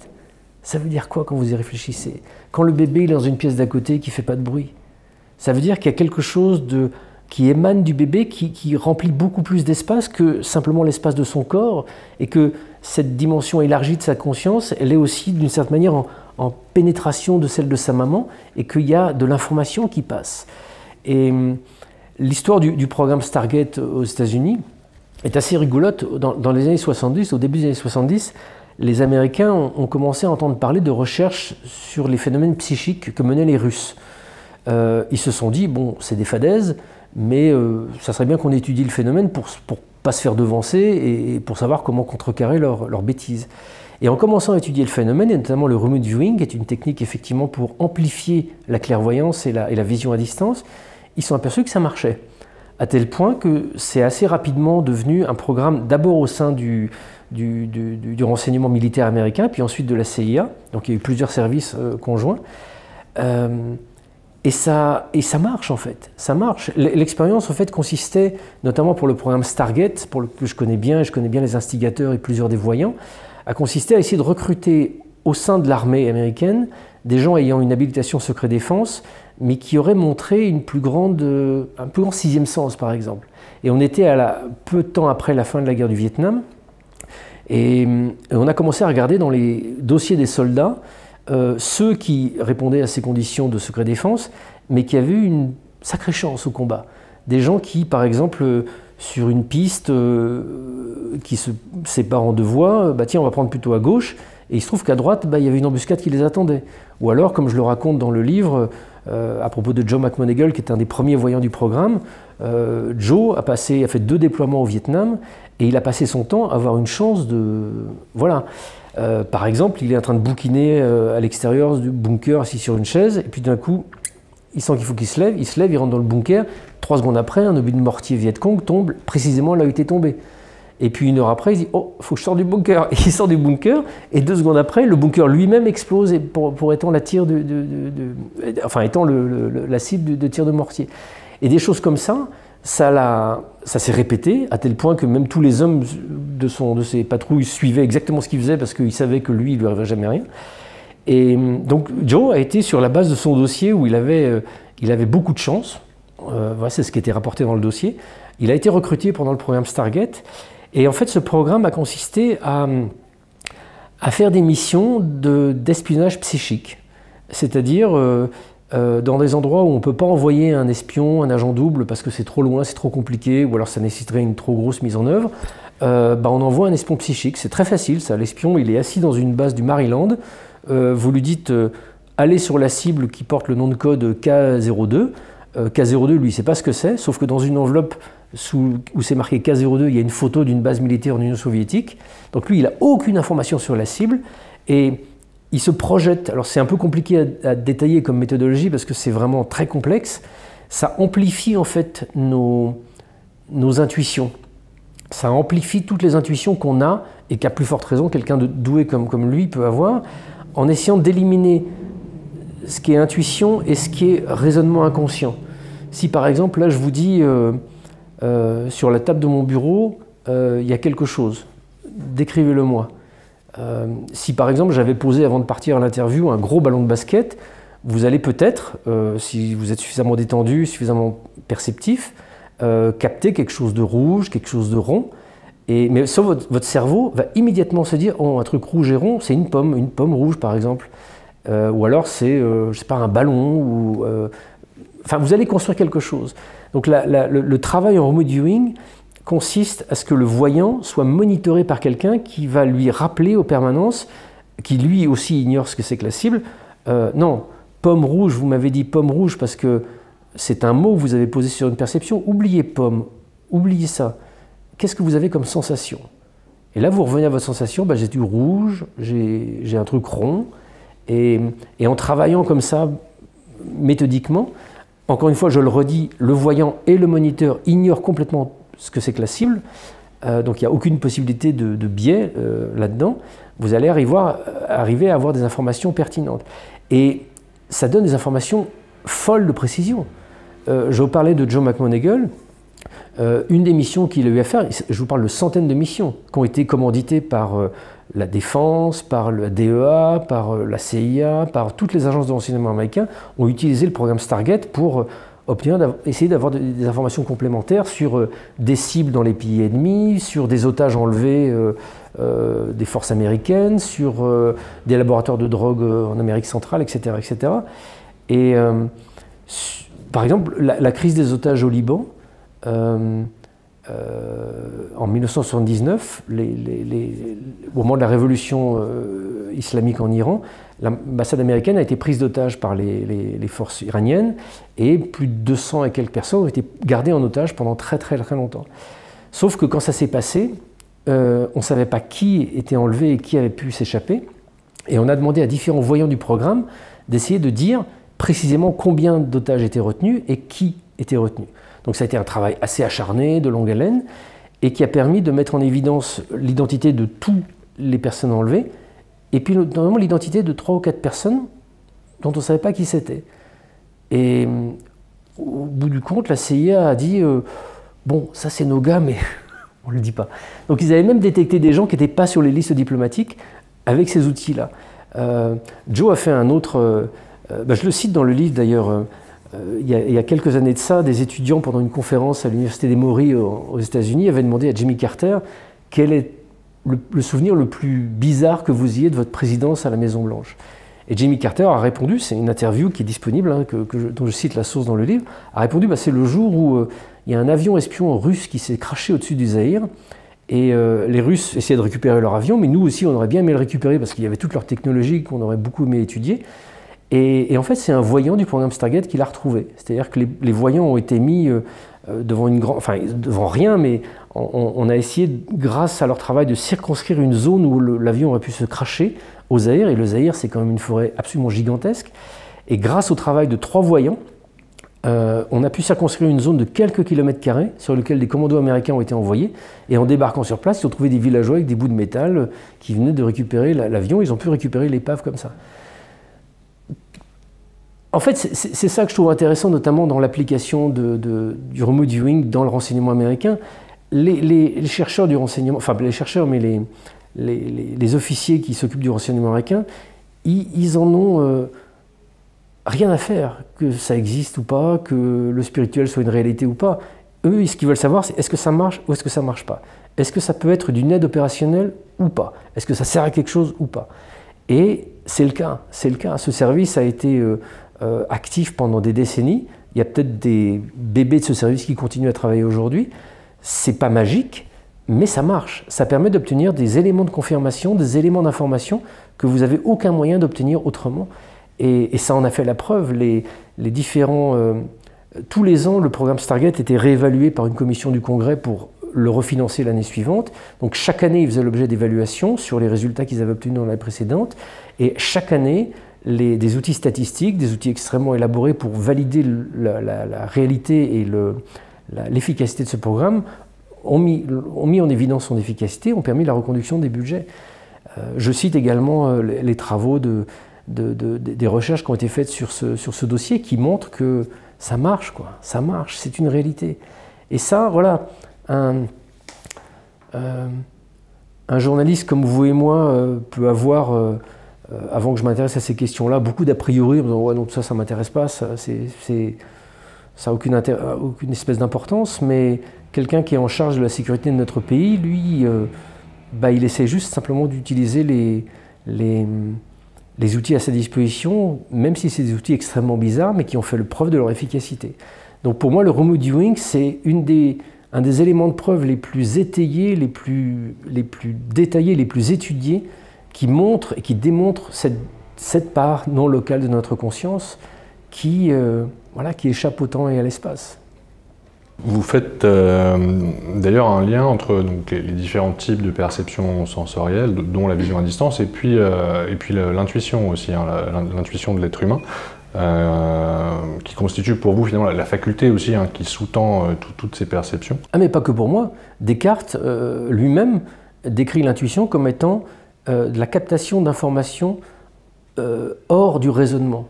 Ça veut dire quoi quand vous y réfléchissez? Quand le bébé est dans une pièce d'à côté qui ne fait pas de bruit, ça veut dire qu'il y a quelque chose qui émane du bébé, qui remplit beaucoup plus d'espace que simplement l'espace de son corps, et que cette dimension élargie de sa conscience, elle est aussi d'une certaine manière en pénétration de celle de sa maman, et qu'il y a de l'information qui passe. Et l'histoire du programme Stargate aux États-Unis est assez rigolote. Dans les années 70, au début des années 70, les Américains ont commencé à entendre parler de recherches sur les phénomènes psychiques que menaient les Russes. Ils se sont dit, bon, c'est des fadaises, mais ça serait bien qu'on étudie le phénomène pour pas se faire devancer et pour savoir comment contrecarrer leurs bêtises. Et en commençant à étudier le phénomène, et notamment le remote viewing, qui est une technique effectivement pour amplifier la clairvoyance et la vision à distance, ils sont aperçus que ça marchait. À tel point que c'est assez rapidement devenu un programme d'abord au sein du renseignement militaire américain, puis ensuite de la CIA, donc il y a eu plusieurs services conjoints. Et ça marche en fait, ça marche. L'expérience en fait consistait, notamment pour le programme Stargate, que je connais bien, et je connais bien les instigateurs et plusieurs des voyants, a consisté à essayer de recruter au sein de l'armée américaine des gens ayant une habilitation secret défense, mais qui auraient montré un plus grand sixième sens par exemple. Et on était peu de temps après la fin de la guerre du Vietnam, et on a commencé à regarder dans les dossiers des soldats ceux qui répondaient à ces conditions de secret défense, mais qui avaient eu une sacrée chance au combat. Des gens qui, par exemple, sur une piste qui se sépare en deux voies, tiens, on va prendre plutôt à gauche, et il se trouve qu'à droite, il y avait une embuscade qui les attendait. Ou alors, comme je le raconte dans le livre, à propos de Joe McMoneagle, qui est un des premiers voyants du programme, Joe a fait 2 déploiements au Vietnam, et il a passé son temps à avoir une chance de... Voilà. Par exemple, il est en train de bouquiner à l'extérieur du bunker, assis sur une chaise, et puis d'un coup, il sent qu'il faut qu'il se lève, il rentre dans le bunker. 3 secondes après, un obus de mortier Viet Cong tombe précisément là où il était tombé. Et puis 1 heure après, il dit « Oh, il faut que je sorte du bunker !» Et il sort du bunker, et 2 secondes après, le bunker lui-même explose pour étant la cible de tir de mortier. Et des choses comme ça, ça s'est répété, à tel point que même tous les hommes de ses patrouilles suivaient exactement ce qu'il faisait, parce qu'ils savaient que lui, il ne lui arriverait jamais rien. Et donc Joe a été sur la base de son dossier où il avait Il avait beaucoup de chance, voilà, c'est ce qui était rapporté dans le dossier. Il a été recruté pendant le programme Stargate, et en fait ce programme a consisté à faire des missions d'espionnage psychique, c'est-à-dire dans des endroits où on ne peut pas envoyer un espion, un agent double, parce que c'est trop loin, c'est trop compliqué, ou alors ça nécessiterait une trop grosse mise en œuvre, on envoie un espion psychique. C'est très facile, ça. L'espion, il est assis dans une base du Maryland, vous lui dites allez sur la cible qui porte le nom de code K02. K02, lui, il ne sait pas ce que c'est, sauf que dans une enveloppe où c'est marqué K02, il y a une photo d'une base militaire en Union soviétique. Donc lui, il n'a aucune information sur la cible, et il se projette. Alors c'est un peu compliqué à détailler comme méthodologie, parce que c'est vraiment très complexe. Ça amplifie en fait nos intuitions. Ça amplifie toutes les intuitions qu'on a, et qu'à plus forte raison, quelqu'un de doué comme lui peut avoir, en essayant d'éliminer ce qui est intuition et ce qui est raisonnement inconscient. Si par exemple, là je vous dis, sur la table de mon bureau, il y a quelque chose, décrivez-le-moi. Si par exemple j'avais posé avant de partir à l'interview un gros ballon de basket, vous allez peut-être, si vous êtes suffisamment détendu, suffisamment perceptif, capter quelque chose de rouge, quelque chose de rond. Mais sauf votre cerveau va immédiatement se dire oh, un truc rouge et rond, c'est une pomme rouge par exemple. Ou alors c'est, je sais pas, un ballon. Ou, enfin, vous allez construire quelque chose. Donc le travail en remote viewing consiste à ce que le voyant soit monitoré par quelqu'un qui va lui rappeler aux permanences, qui lui aussi ignore ce que c'est que la cible. Non, pomme rouge, vous m'avez dit pomme rouge parce que c'est un mot que vous avez posé sur une perception. Oubliez pomme, oubliez ça. Qu'est-ce que vous avez comme sensation? Et là, vous revenez à votre sensation, j'ai du rouge, j'ai un truc rond. Et en travaillant comme ça, méthodiquement, encore une fois, je le redis, le voyant et le moniteur ignorent complètement ce que c'est que la cible, donc il n'y a aucune possibilité de biais là-dedans. Vous allez arriver à avoir des informations pertinentes. Et ça donne des informations folles de précision. Je vous parlais de Joe McMoneagle. Une des missions qu'il a eu à faire, je vous parle de centaines de missions qui ont été commanditées par la Défense, par la DEA, par la CIA, par toutes les agences de renseignement américains, ont utilisé le programme Stargate pour essayer d'avoir des informations complémentaires sur des cibles dans les pays ennemis, sur des otages enlevés des forces américaines, sur des laboratoires de drogue en Amérique centrale, etc. etc. Et par exemple, la crise des otages au Liban, en 1979, au moment de la révolution islamique en Iran, l'ambassade américaine a été prise d'otage par les forces iraniennes et plus de 200 et quelques personnes ont été gardées en otage pendant très longtemps. Sauf que quand ça s'est passé, on ne savait pas qui était enlevé et qui avait pu s'échapper, et on a demandé à différents voyants du programme d'essayer de dire précisément combien d'otages étaient retenus et qui était retenu. Donc ça a été un travail assez acharné, de longue haleine, et qui a permis de mettre en évidence l'identité de toutes les personnes enlevées, et puis notamment l'identité de 3 ou 4 personnes dont on ne savait pas qui c'était. Et au bout du compte, la CIA a dit bon, ça c'est nos gars, mais on ne le dit pas. Donc ils avaient même détecté des gens qui n'étaient pas sur les listes diplomatiques avec ces outils-là. Joe a fait un autre... je le cite dans le livre d'ailleurs... Il y a quelques années de ça, des étudiants pendant une conférence à l'université d'Emory aux États-Unis avaient demandé à Jimmy Carter quel est le souvenir le plus bizarre que vous ayez de votre présidence à la Maison-Blanche. Et Jimmy Carter a répondu, c'est une interview qui est disponible, dont je cite la source dans le livre, a répondu c'est le jour où il y a un avion espion russe qui s'est crashé au-dessus du Zaïre, et les Russes essayaient de récupérer leur avion, mais nous aussi on aurait bien aimé le récupérer parce qu'il y avait toute leur technologie qu'on aurait beaucoup aimé étudier. Et en fait, c'est un voyant du programme Stargate qui l'a retrouvé. C'est-à-dire que les voyants ont été mis devant devant rien, mais on a essayé, grâce à leur travail, de circonscrire une zone où l'avion aurait pu se crasher au Zaïre. Et le Zaïre, c'est quand même une forêt absolument gigantesque. Et grâce au travail de 3 voyants, on a pu circonscrire une zone de quelques kilomètres carrés sur laquelle des commandos américains ont été envoyés. Et en débarquant sur place, ils ont trouvé des villageois avec des bouts de métal qui venaient de récupérer l'avion. Ils ont pu récupérer l'épave comme ça. En fait, c'est ça que je trouve intéressant, notamment dans l'application du remote viewing dans le renseignement américain. Les chercheurs du renseignement, enfin les chercheurs, mais les officiers qui s'occupent du renseignement américain, ils en ont rien à faire, que ça existe ou pas, que le spirituel soit une réalité ou pas. Eux, ce qu'ils veulent savoir, c'est est-ce que ça marche ou est-ce que ça ne marche pas? Est-ce que ça peut être d'une aide opérationnelle ou pas? Est-ce que ça sert à quelque chose ou pas? Et c'est le cas, c'est le cas. Ce service a été actif pendant des décennies. Il y a peut-être des bébés de ce service qui continuent à travailler aujourd'hui. C'est pas magique, mais ça marche. Ça permet d'obtenir des éléments de confirmation, des éléments d'information que vous n'avez aucun moyen d'obtenir autrement. Et ça en a fait la preuve. Les différents, tous les ans, le programme Stargate était réévalué par une commission du Congrès pour le refinancer l'année suivante. Donc chaque année, il faisait l'objet d'évaluations sur les résultats qu'ils avaient obtenus dans l'année précédente. Et chaque année, des outils statistiques, des outils extrêmement élaborés pour valider la réalité et l'efficacité de ce programme ont mis en évidence son efficacité, ont permis la reconduction des budgets. Je cite également les travaux des recherches qui ont été faites sur ce dossier qui montrent que ça marche, quoi. Ça marche, c'est une réalité. Et ça, voilà, un journaliste comme vous et moi peut avoir, avant que je m'intéresse à ces questions-là, beaucoup d'a priori, en disant ouais, non, ça m'intéresse pas, ça n'a aucune espèce d'importance, mais quelqu'un qui est en charge de la sécurité de notre pays, lui, il essaie juste simplement d'utiliser les outils à sa disposition, même si c'est des outils extrêmement bizarres, mais qui ont fait le preuve de leur efficacité. Donc pour moi, le remote viewing, c'est un des éléments de preuve les plus étayés, les plus détaillés, les plus étudiés, qui montrent et qui démontrent cette part non locale de notre conscience qui échappe au temps et à l'espace. Vous faites d'ailleurs un lien entre les différents types de perceptions sensorielles, dont la vision à distance, et puis l'intuition aussi, hein, l'intuition de l'être humain, qui constitue pour vous finalement la faculté aussi hein, qui sous-tend toutes ces perceptions. Ah mais pas que pour moi. Descartes lui-même décrit l'intuition comme étant de la captation d'informations hors du raisonnement.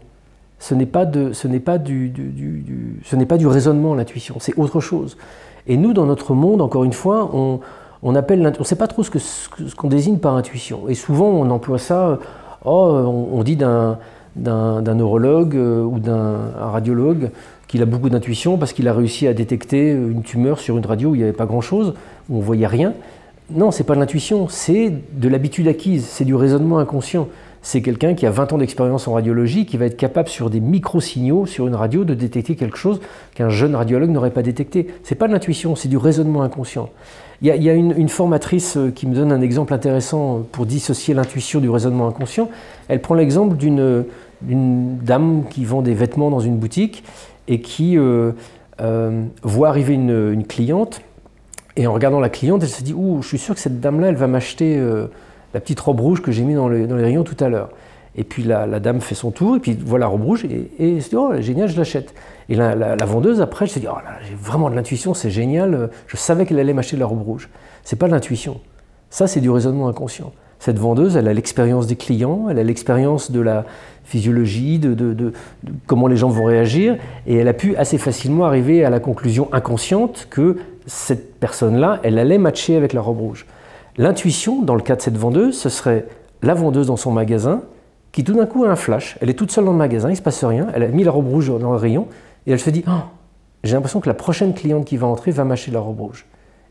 Ce n'est pas du raisonnement, l'intuition, c'est autre chose. Et nous, dans notre monde, encore une fois, on ne sait pas trop ce qu'on désigne par intuition. Et souvent, on emploie ça, on dit d'un neurologue ou d'un radiologue qu'il a beaucoup d'intuition parce qu'il a réussi à détecter une tumeur sur une radio où il n'y avait pas grand-chose, où on ne voyait rien. Non, ce n'est pas de l'intuition, c'est de l'habitude acquise, c'est du raisonnement inconscient. C'est quelqu'un qui a 20 ans d'expérience en radiologie, qui va être capable sur des micro-signaux, sur une radio, de détecter quelque chose qu'un jeune radiologue n'aurait pas détecté. Ce n'est pas de l'intuition, c'est du raisonnement inconscient. Il y a une formatrice qui me donne un exemple intéressant pour dissocier l'intuition du raisonnement inconscient. Elle prend l'exemple d'une dame qui vend des vêtements dans une boutique et qui voit arriver une cliente. Et en regardant la cliente, elle se dit « Ouh, je suis sûr que cette dame-là, elle va m'acheter la petite robe rouge que j'ai mis dans les rayons tout à l'heure. » Et puis la dame fait son tour, et puis voit la robe rouge, et elle se dit « Oh, génial, je l'achète. » Et la vendeuse, après, elle se dit « Oh là, j'ai vraiment de l'intuition, c'est génial, je savais qu'elle allait m'acheter la robe rouge. » C'est pas de l'intuition. Ça, c'est du raisonnement inconscient. Cette vendeuse, elle a l'expérience des clients, elle a l'expérience de la physiologie, de comment les gens vont réagir, et elle a pu assez facilement arriver à la conclusion inconsciente que cette personne-là, elle allait matcher avec la robe rouge. L'intuition, dans le cas de cette vendeuse, ce serait la vendeuse dans son magasin qui tout d'un coup a un flash, elle est toute seule dans le magasin, il ne se passe rien, elle a mis la robe rouge dans le rayon et elle se dit « Oh, j'ai l'impression que la prochaine cliente qui va entrer va m'acheter la robe rouge. »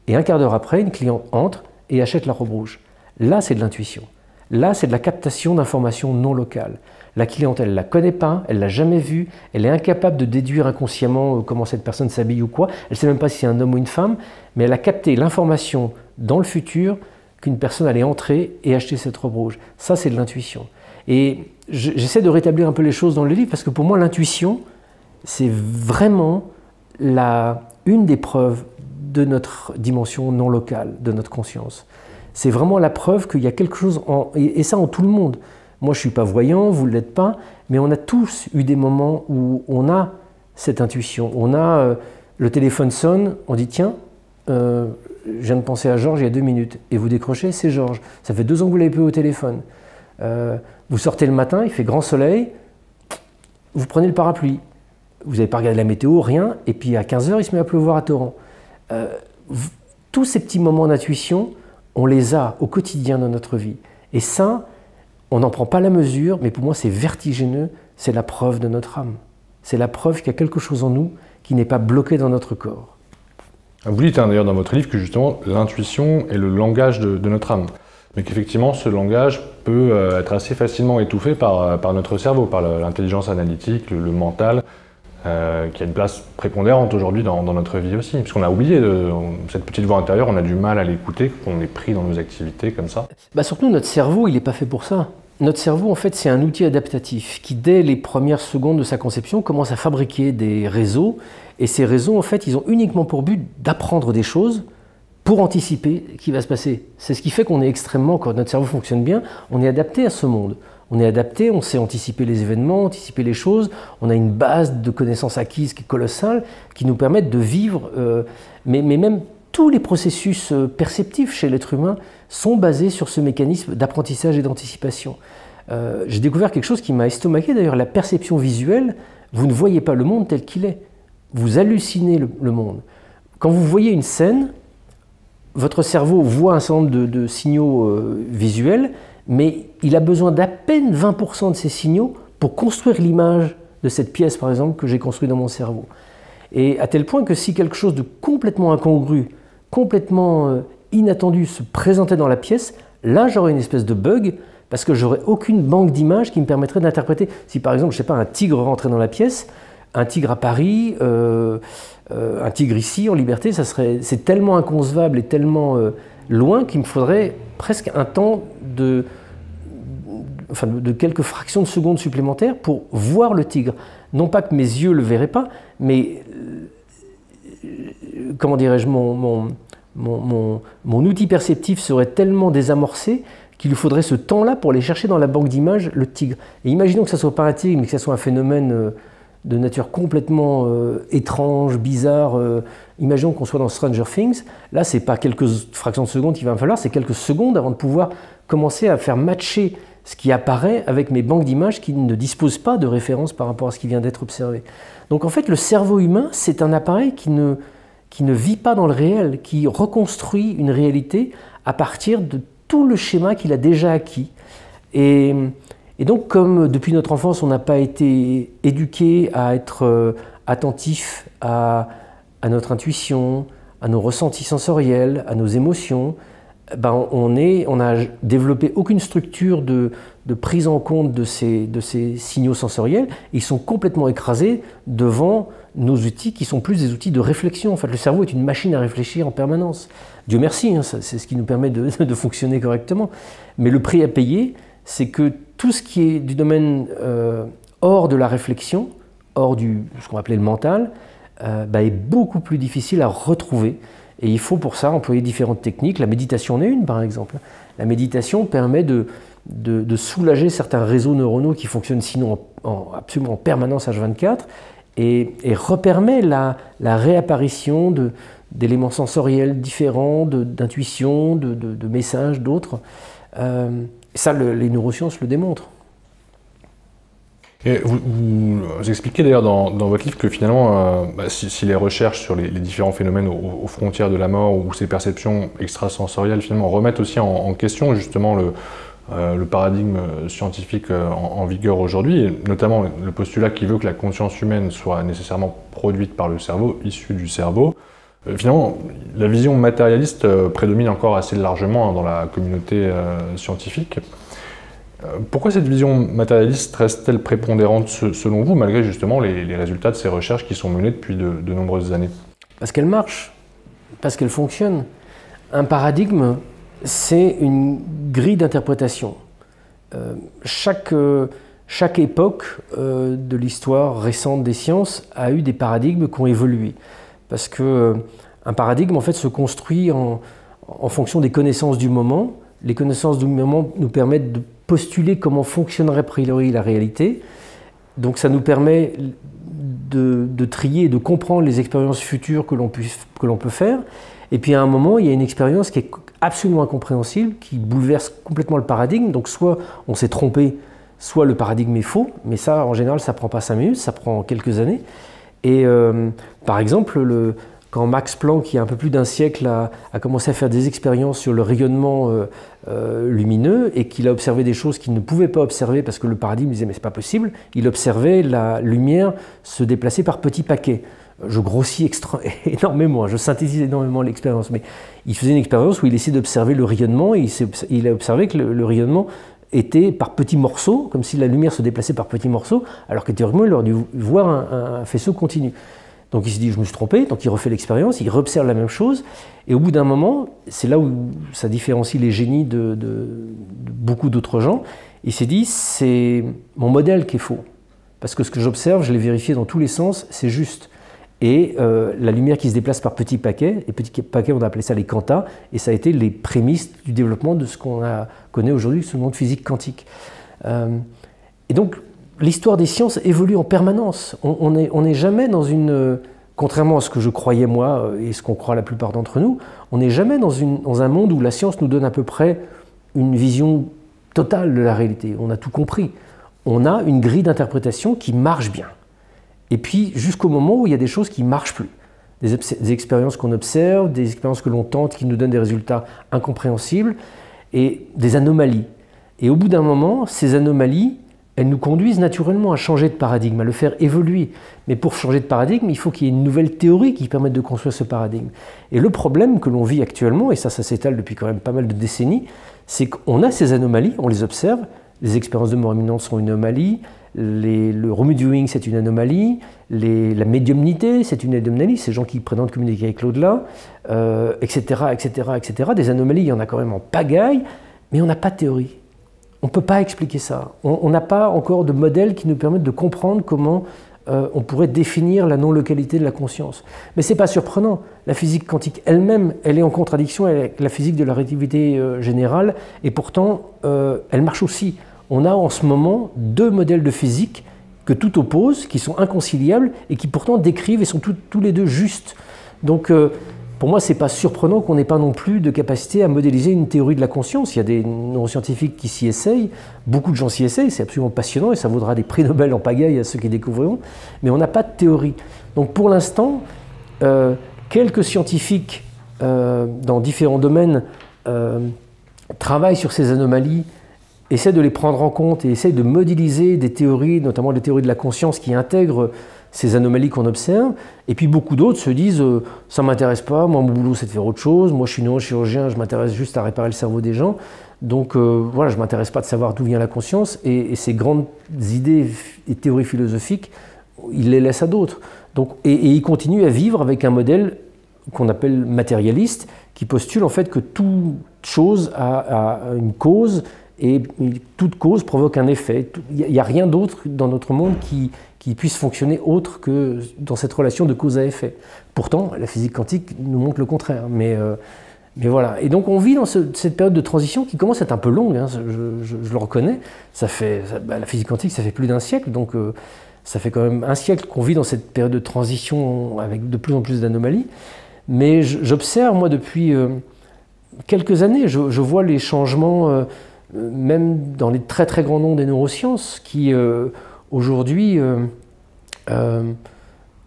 Et un quart d'heure après, une cliente entre et achète la robe rouge. Là, c'est de l'intuition. Là, c'est de la captation d'informations non locales. La cliente, elle ne la connaît pas, elle ne l'a jamais vue, elle est incapable de déduire inconsciemment comment cette personne s'habille ou quoi, elle ne sait même pas si c'est un homme ou une femme, mais elle a capté l'information dans le futur qu'une personne allait entrer et acheter cette robe rouge. Ça, c'est de l'intuition. Et j'essaie de rétablir un peu les choses dans le livre parce que pour moi, l'intuition, c'est vraiment une des preuves de notre dimension non locale, de notre conscience. C'est vraiment la preuve qu'il y a quelque chose, et ça en tout le monde. Moi, je ne suis pas voyant, vous ne l'êtes pas, mais on a tous eu des moments où on a cette intuition. On a, le téléphone sonne, on dit « Tiens, je viens de penser à Georges il y a 2 minutes. » Et vous décrochez, c'est Georges. Ça fait 2 ans que vous l'avez plus au téléphone. Vous sortez le matin, il fait grand soleil, vous prenez le parapluie. Vous n'avez pas regardé la météo, rien, et puis à 15 h, il se met à pleuvoir à torrent. Tous ces petits moments d'intuition, on les a au quotidien dans notre vie. Et ça, on n'en prend pas la mesure, mais pour moi c'est vertigineux, c'est la preuve de notre âme. C'est la preuve qu'il y a quelque chose en nous qui n'est pas bloqué dans notre corps. Vous dites d'ailleurs dans votre livre que justement l'intuition est le langage de notre âme, mais qu'effectivement ce langage peut être assez facilement étouffé par notre cerveau, par l'intelligence analytique, le mental, qui a une place prépondérante aujourd'hui dans notre vie aussi, puisqu'on a oublié cette petite voix intérieure, on a du mal à l'écouter, qu'on est pris dans nos activités comme ça. Surtout notre cerveau, il n'est pas fait pour ça. Notre cerveau, en fait, c'est un outil adaptatif qui, dès les premières secondes de sa conception, commence à fabriquer des réseaux. Et ces réseaux, en fait, ils ont uniquement pour but d'apprendre des choses pour anticiper ce qui va se passer. C'est ce qui fait qu'on est extrêmement, quand notre cerveau fonctionne bien, on est adapté à ce monde. On est adapté, on sait anticiper les événements, anticiper les choses. On a une base de connaissances acquises qui est colossale, qui nous permettent de vivre. Mais même tous les processus perceptifs chez l'être humain sont basés sur ce mécanisme d'apprentissage et d'anticipation. J'ai découvert quelque chose qui m'a estomaqué d'ailleurs, la perception visuelle. Vous ne voyez pas le monde tel qu'il est. Vous hallucinez le monde. Quand vous voyez une scène, votre cerveau voit un certain nombre de signaux visuels, mais il a besoin d'à peine 20% de ces signaux pour construire l'image de cette pièce, par exemple, que j'ai construite dans mon cerveau. Et à tel point que si quelque chose de complètement incongru, complètement inattendu se présentait dans la pièce, là j'aurais une espèce de bug, parce que j'aurais aucune banque d'images qui me permettrait d'interpréter. Si par exemple, je sais pas, un tigre rentrait dans la pièce, un tigre à Paris, un tigre ici en liberté, c'est tellement inconcevable et tellement loin qu'il me faudrait presque un temps de quelques fractions de secondes supplémentaires pour voir le tigre. Non pas que mes yeux ne le verraient pas, mais comment dirais-je, mon outil perceptif serait tellement désamorcé qu'il lui faudrait ce temps-là pour aller chercher dans la banque d'images le tigre. Et imaginons que ça ne soit pas un tigre, mais que ça soit un phénomène de nature complètement étrange, bizarre. Imaginons qu'on soit dans Stranger Things. Là, ce n'est pas quelques fractions de secondes qu'il va me falloir, c'est quelques secondes avant de pouvoir commencer à faire matcher ce qui apparaît avec mes banques d'images qui ne disposent pas de référence par rapport à ce qui vient d'être observé. Donc en fait, le cerveau humain, c'est un appareil qui ne vit pas dans le réel, qui reconstruit une réalité à partir de tout le schéma qu'il a déjà acquis. Et donc, comme depuis notre enfance, on n'a pas été éduqué à être attentif à notre intuition, à nos ressentis sensoriels, à nos émotions, on n'a développé aucune structure de prise en compte de ces signaux sensoriels. Ils sont complètement écrasés devant nos outils qui sont plus des outils de réflexion. En fait, le cerveau est une machine à réfléchir en permanence. Dieu merci, hein, c'est ce qui nous permet de fonctionner correctement. Mais le prix à payer, c'est que tout ce qui est du domaine hors de la réflexion, hors ce qu'on va appeler le mental, est beaucoup plus difficile à retrouver. Et il faut pour ça employer différentes techniques. La méditation en est une, par exemple. La méditation permet de soulager certains réseaux neuronaux qui fonctionnent sinon absolument en permanence H24 et repermet la réapparition d'éléments sensoriels différents, d'intuitions, de messages, d'autres. Ça, les neurosciences le démontrent. Et vous expliquez d'ailleurs dans votre livre que finalement, si les recherches sur les différents phénomènes aux frontières de la mort ou ces perceptions extrasensorielles finalement remettent aussi en question justement le paradigme scientifique en vigueur aujourd'hui, et notamment le postulat qui veut que la conscience humaine soit nécessairement produite par le cerveau, issue du cerveau. Finalement, la vision matérialiste prédomine encore assez largement dans la communauté scientifique. Pourquoi cette vision matérialiste reste-t-elle prépondérante selon vous, malgré justement les résultats de ces recherches qui sont menées depuis de nombreuses années? Parce qu'elle marche, parce qu'elle fonctionne. Un paradigme, c'est une grille d'interprétation. Chaque époque de l'histoire récente des sciences a eu des paradigmes qui ont évolué. Parce qu'un paradigme, en fait, se construit en fonction des connaissances du moment. Les connaissances du moment nous permettent de postuler comment fonctionnerait a priori la réalité. Donc ça nous permet de trier et de comprendre les expériences futures que l'on peut faire. Et puis à un moment, il y a une expérience qui est absolument incompréhensible, qui bouleverse complètement le paradigme. Donc soit on s'est trompé, soit le paradigme est faux. Mais ça, en général, ça ne prend pas 5 minutes, ça prend quelques années. Et par exemple, quand Max Planck, il y a un peu plus d'un siècle, a commencé à faire des expériences sur le rayonnement lumineux et qu'il a observé des choses qu'il ne pouvait pas observer parce que le paradigme disait mais c'est pas possible, il observait la lumière se déplacer par petits paquets. Je grossis énormément, je synthétise énormément l'expérience, mais il faisait une expérience où il essayait d'observer le rayonnement et il a observé que le rayonnement était par petits morceaux, comme si la lumière se déplaçait par petits morceaux, alors que théoriquement il aurait dû voir un faisceau continu. Donc il s'est dit je me suis trompé, donc il refait l'expérience, il réobserve la même chose, et au bout d'un moment, c'est là où ça différencie les génies de beaucoup d'autres gens, il s'est dit c'est mon modèle qui est faux, parce que ce que j'observe, je l'ai vérifié dans tous les sens, c'est juste. Et la lumière qui se déplace par petits paquets, et petits paquets on a appelé ça les quantas, et ça a été les prémices du développement de ce qu'on connaît aujourd'hui sous le nom de physique quantique. Et donc l'histoire des sciences évolue en permanence. On n'est jamais dans une, contrairement à ce que je croyais moi, et ce qu'on croit la plupart d'entre nous, on n'est jamais dans un monde où la science nous donne à peu près une vision totale de la réalité. On a tout compris. On a une grille d'interprétation qui marche bien. Et puis, jusqu'au moment où il y a des choses qui ne marchent plus. Des expériences qu'on observe, des expériences que l'on tente qui nous donnent des résultats incompréhensibles et des anomalies. Et au bout d'un moment, ces anomalies, elles nous conduisent naturellement à changer de paradigme, à le faire évoluer. Mais pour changer de paradigme, il faut qu'il y ait une nouvelle théorie qui permette de construire ce paradigme. Et le problème que l'on vit actuellement, et ça s'étale depuis quand même pas mal de décennies, c'est qu'on a ces anomalies, on les observe, les expériences de mort imminente sont une anomalie, le remote viewing, c'est une anomalie, la médiumnité, c'est une anomalie, ces gens qui prétendent communiquer avec l'au-delà, etc., etc., etc. Des anomalies, il y en a quand même en pagaille, mais on n'a pas de théorie. On ne peut pas expliquer ça. On n'a pas encore de modèle qui nous permette de comprendre comment on pourrait définir la non-localité de la conscience. Mais ce n'est pas surprenant. La physique quantique elle-même, elle est en contradiction avec la physique de la relativité générale, et pourtant, elle marche aussi. On a en ce moment deux modèles de physique que tout oppose, qui sont inconciliables et qui pourtant décrivent et sont tous les deux justes. Donc pour moi, ce n'est pas surprenant qu'on n'ait pas non plus de capacité à modéliser une théorie de la conscience. Il y a des neuroscientifiques qui s'y essayent, beaucoup de gens s'y essayent, c'est absolument passionnant et ça vaudra des prix Nobel en pagaille à ceux qui découvriront, mais on n'a pas de théorie. Donc pour l'instant, quelques scientifiques dans différents domaines travaillent sur ces anomalies, essaient de les prendre en compte et essaient de modéliser des théories, notamment des théories de la conscience qui intègrent ces anomalies qu'on observe. Et puis beaucoup d'autres se disent « ça ne m'intéresse pas, moi mon boulot c'est de faire autre chose, moi je suis neurochirurgien, je m'intéresse juste à réparer le cerveau des gens, donc voilà, je ne m'intéresse pas de savoir d'où vient la conscience. » Et ces grandes idées et théories philosophiques, ils les laissent à d'autres. Et ils continuent à vivre avec un modèle qu'on appelle matérialiste, qui postule en fait que toute chose a une cause, et toute cause provoque un effet. Il n'y a rien d'autre dans notre monde qui puisse fonctionner autre que dans cette relation de cause à effet. Pourtant, la physique quantique nous montre le contraire. Mais voilà. Et donc on vit dans cette période de transition qui commence à être un peu longue, hein, je le reconnais. La physique quantique, ça fait plus d'un siècle, donc ça fait quand même un siècle qu'on vit dans cette période de transition avec de plus en plus d'anomalies. Mais j'observe, moi, depuis quelques années, je vois les changements même dans les très très grands noms des neurosciences qui aujourd'hui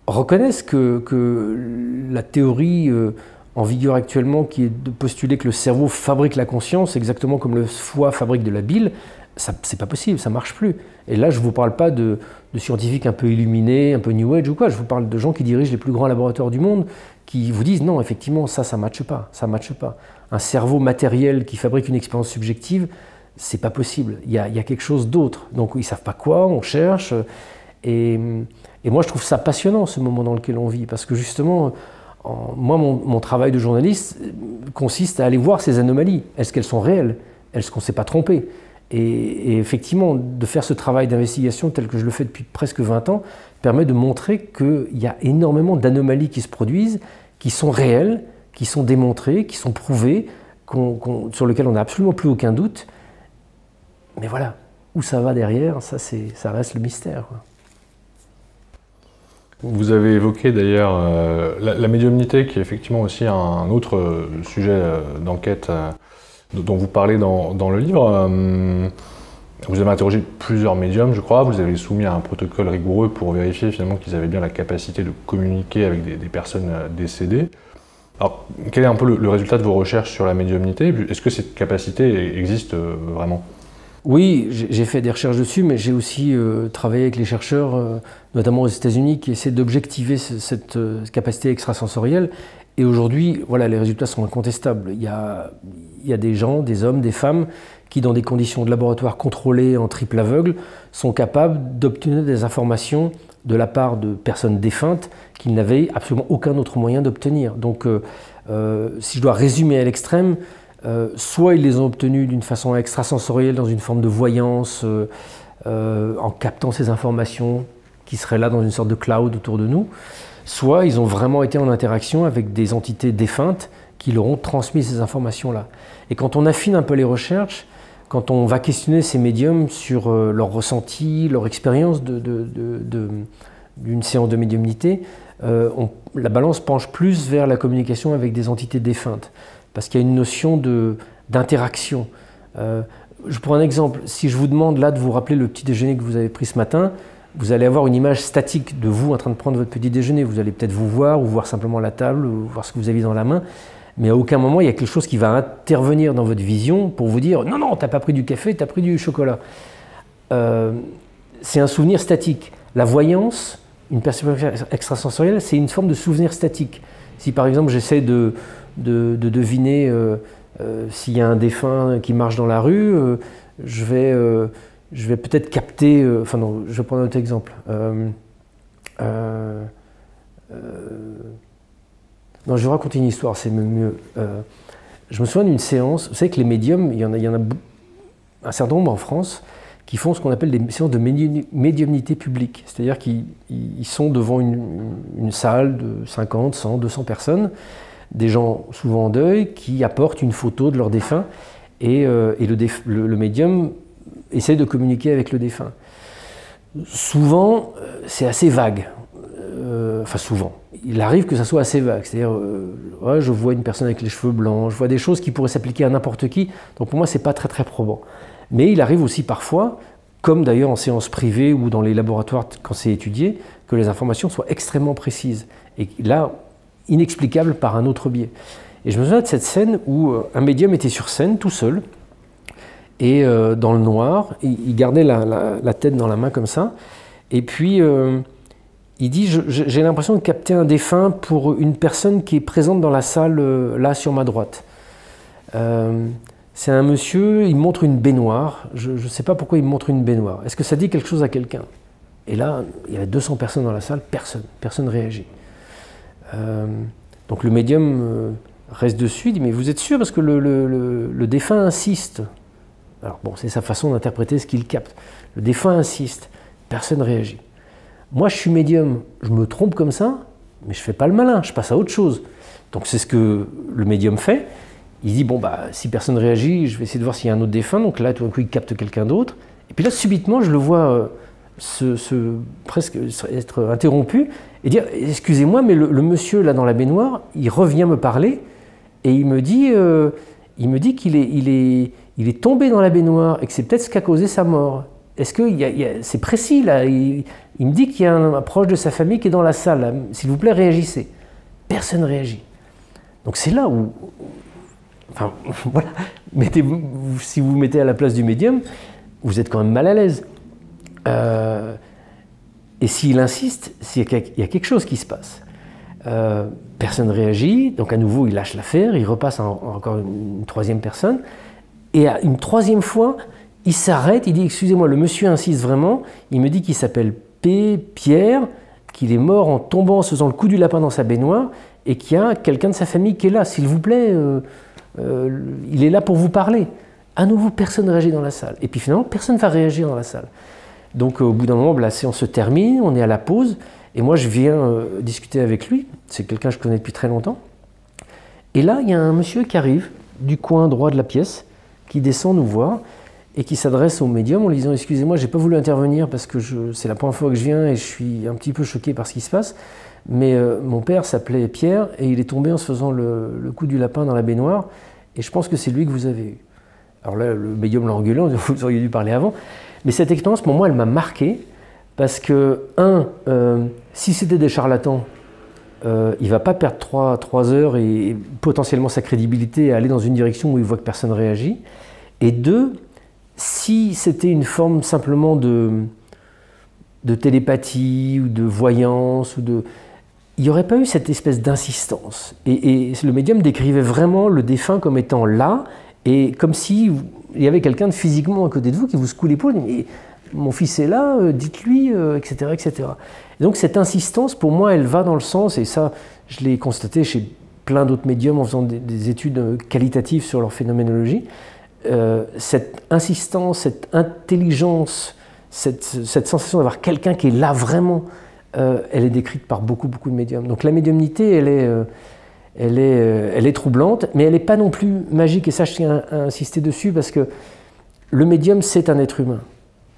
reconnaissent que la théorie en vigueur actuellement, qui est de postuler que le cerveau fabrique la conscience exactement comme le foie fabrique de la bile, c'est pas possible, ça marche plus. Et là, je vous parle pas de scientifiques un peu illuminés, un peu New Age ou quoi, je vous parle de gens qui dirigent les plus grands laboratoires du monde, qui vous disent non, effectivement, ça matche pas, ça matche pas. Un cerveau matériel qui fabrique une expérience subjective, c'est pas possible, il y a quelque chose d'autre. Donc ils savent pas quoi, on cherche, et moi je trouve ça passionnant ce moment dans lequel on vit, parce que justement, moi mon travail de journaliste consiste à aller voir ces anomalies. Est-ce qu'elles sont réelles? Est-ce qu'on ne s'est pas trompé? Et effectivement, de faire ce travail d'investigation tel que je le fais depuis presque 20 ans, permet de montrer qu'il y a énormément d'anomalies qui se produisent, qui sont réelles, qui sont démontrées, qui sont prouvées, sur lesquelles on n'a absolument plus aucun doute. Mais voilà, où ça va derrière, ça reste le mystère, quoi. Vous avez évoqué d'ailleurs la médiumnité, qui est effectivement aussi un autre sujet d'enquête dont vous parlez dans le livre. Vous avez interrogé plusieurs médiums, je crois. Vous avez soumis à un protocole rigoureux pour vérifier finalement qu'ils avaient bien la capacité de communiquer avec des personnes décédées. Alors, quel est un peu le résultat de vos recherches sur la médiumnité? Est-ce que cette capacité existe vraiment? Oui, j'ai fait des recherches dessus, mais j'ai aussi travaillé avec les chercheurs, notamment aux États-Unis, qui essaient d'objectiver cette capacité extrasensorielle. Et aujourd'hui, voilà, les résultats sont incontestables. Il y a des gens, des hommes, des femmes, qui, dans des conditions de laboratoire contrôlées en triple aveugle, sont capables d'obtenir des informations de la part de personnes défuntes qu'ils n'avaient absolument aucun autre moyen d'obtenir. Donc, si je dois résumer à l'extrême, soit ils les ont obtenus d'une façon extrasensorielle, dans une forme de voyance, en captant ces informations qui seraient là dans une sorte de cloud autour de nous, soit ils ont vraiment été en interaction avec des entités défuntes qui leur ont transmis ces informations-là. Et quand on affine un peu les recherches, quand on va questionner ces médiums sur leur ressenti, leur expérience d'une séance de médiumnité, la balance penche plus vers la communication avec des entités défuntes, parce qu'il y a une notion d'interaction. Je prends un exemple. Si je vous demande là de vous rappeler le petit déjeuner que vous avez pris ce matin, vous allez avoir une image statique de vous en train de prendre votre petit déjeuner. Vous allez peut-être vous voir, ou voir simplement la table, ou voir ce que vous avez dans la main. Mais à aucun moment, il y a quelque chose qui va intervenir dans votre vision pour vous dire « Non, non, tu n'as pas pris du café, tu as pris du chocolat ». C'est un souvenir statique. La voyance, une perception extrasensorielle, c'est une forme de souvenir statique. Si par exemple, j'essaie de deviner s'il y a un défunt qui marche dans la rue, je vais peut-être capter... enfin non, je vais prendre un autre exemple. Non, je vais raconter une histoire, c'est mieux. Je me souviens d'une séance, vous savez que les médiums, il y en a un certain nombre en France, qui font ce qu'on appelle des séances de médiumnité publique. C'est-à-dire qu'ils sont devant une salle de 50, 100, 200 personnes, des gens souvent en deuil, qui apportent une photo de leur défunt, et le médium essaie de communiquer avec le défunt. Souvent, c'est assez vague. Enfin, souvent. Il arrive que ça soit assez vague. C'est-à-dire, ouais, je vois une personne avec les cheveux blancs, je vois des choses qui pourraient s'appliquer à n'importe qui. Donc pour moi, c'est pas très très probant. Mais il arrive aussi parfois, comme d'ailleurs en séance privée ou dans les laboratoires quand c'est étudié, que les informations soient extrêmement précises. Et là, inexplicables par un autre biais. Et je me souviens de cette scène où un médium était sur scène, tout seul, et dans le noir, il gardait la tête dans la main comme ça, et puis il dit « J'ai l'impression de capter un défunt pour une personne qui est présente dans la salle, là, sur ma droite. » C'est un monsieur, il montre une baignoire. Je ne sais pas pourquoi il montre une baignoire. Est-ce que ça dit quelque chose à quelqu'un? Et là, il y avait 200 personnes dans la salle, personne réagit. Donc le médium reste dessus, il dit « Mais vous êtes sûr? Parce que le défunt insiste. » Alors bon, c'est sa façon d'interpréter ce qu'il capte. Le défunt insiste, personne réagit. Moi, je suis médium, je me trompe comme ça, mais je ne fais pas le malin, je passe à autre chose. Donc c'est ce que le médium fait. Il dit, bon, bah, si personne réagit, je vais essayer de voir s'il y a un autre défunt. Donc là, tout d'un coup, il capte quelqu'un d'autre. Et puis là, subitement, je le vois presque être interrompu et dire, excusez-moi, mais le monsieur là dans la baignoire, il revient me parler et il me dit qu'il est tombé dans la baignoire et que c'est peut-être ce qui a causé sa mort. Est-ce que c'est précis là? Il me dit qu'il y a un proche de sa famille qui est dans la salle. S'il vous plaît, réagissez. Personne ne réagit. Donc c'est là où... Enfin, voilà. Si vous vous mettez à la place du médium, vous êtes quand même mal à l'aise. Et s'il insiste, il y a quelque chose qui se passe. Personne ne réagit, donc à nouveau il lâche l'affaire, il repasse encore une troisième personne. Et à une troisième fois, il s'arrête, il dit « Excusez-moi, le monsieur insiste vraiment, il me dit qu'il s'appelle Pierre, qu'il est mort en tombant, en se faisant le coup du lapin dans sa baignoire, et qu'il y a quelqu'un de sa famille qui est là. S'il vous plaît, il est là pour vous parler. » À nouveau, personne ne réagit dans la salle. Et puis finalement, personne ne va réagir dans la salle. Donc au bout d'un moment, la séance se termine, on est à la pause, et moi je viens discuter avec lui. C'est quelqu'un que je connais depuis très longtemps. Et là, il y a un monsieur qui arrive du coin droit de la pièce, qui descend nous voir, et qui s'adresse au médium en lui disant « Excusez-moi, j'ai pas voulu intervenir parce que c'est la première fois que je viens et je suis un petit peu choqué par ce qui se passe, mais mon père s'appelait Pierre et il est tombé en se faisant le coup du lapin dans la baignoire et je pense que c'est lui que vous avez eu. » Alors là, le médium l'a engueulé, vous auriez dû parler avant. Mais cette expérience, pour moi, elle m'a marqué parce que, si c'était des charlatans, il ne va pas perdre 3 heures et potentiellement sa crédibilité à aller dans une direction où il voit que personne ne réagit. Et 2, si c'était une forme simplement de télépathie ou de voyance, il n'y aurait pas eu cette espèce d'insistance. Et le médium décrivait vraiment le défunt comme étant là, et comme s'il y avait quelqu'un de physiquement à côté de vous qui vous secoue l'épaule, et mon fils est là, dites-lui, etc., etc. Et donc cette insistance, pour moi, elle va dans le sens, et ça, je l'ai constaté chez plein d'autres médiums en faisant des études qualitatives sur leur phénoménologie, cette insistance, cette intelligence, cette sensation d'avoir quelqu'un qui est là vraiment, elle est décrite par beaucoup de médiums. Donc la médiumnité, elle est troublante, mais elle n'est pas non plus magique, et ça je tiens à insister dessus, parce que le médium, c'est un être humain.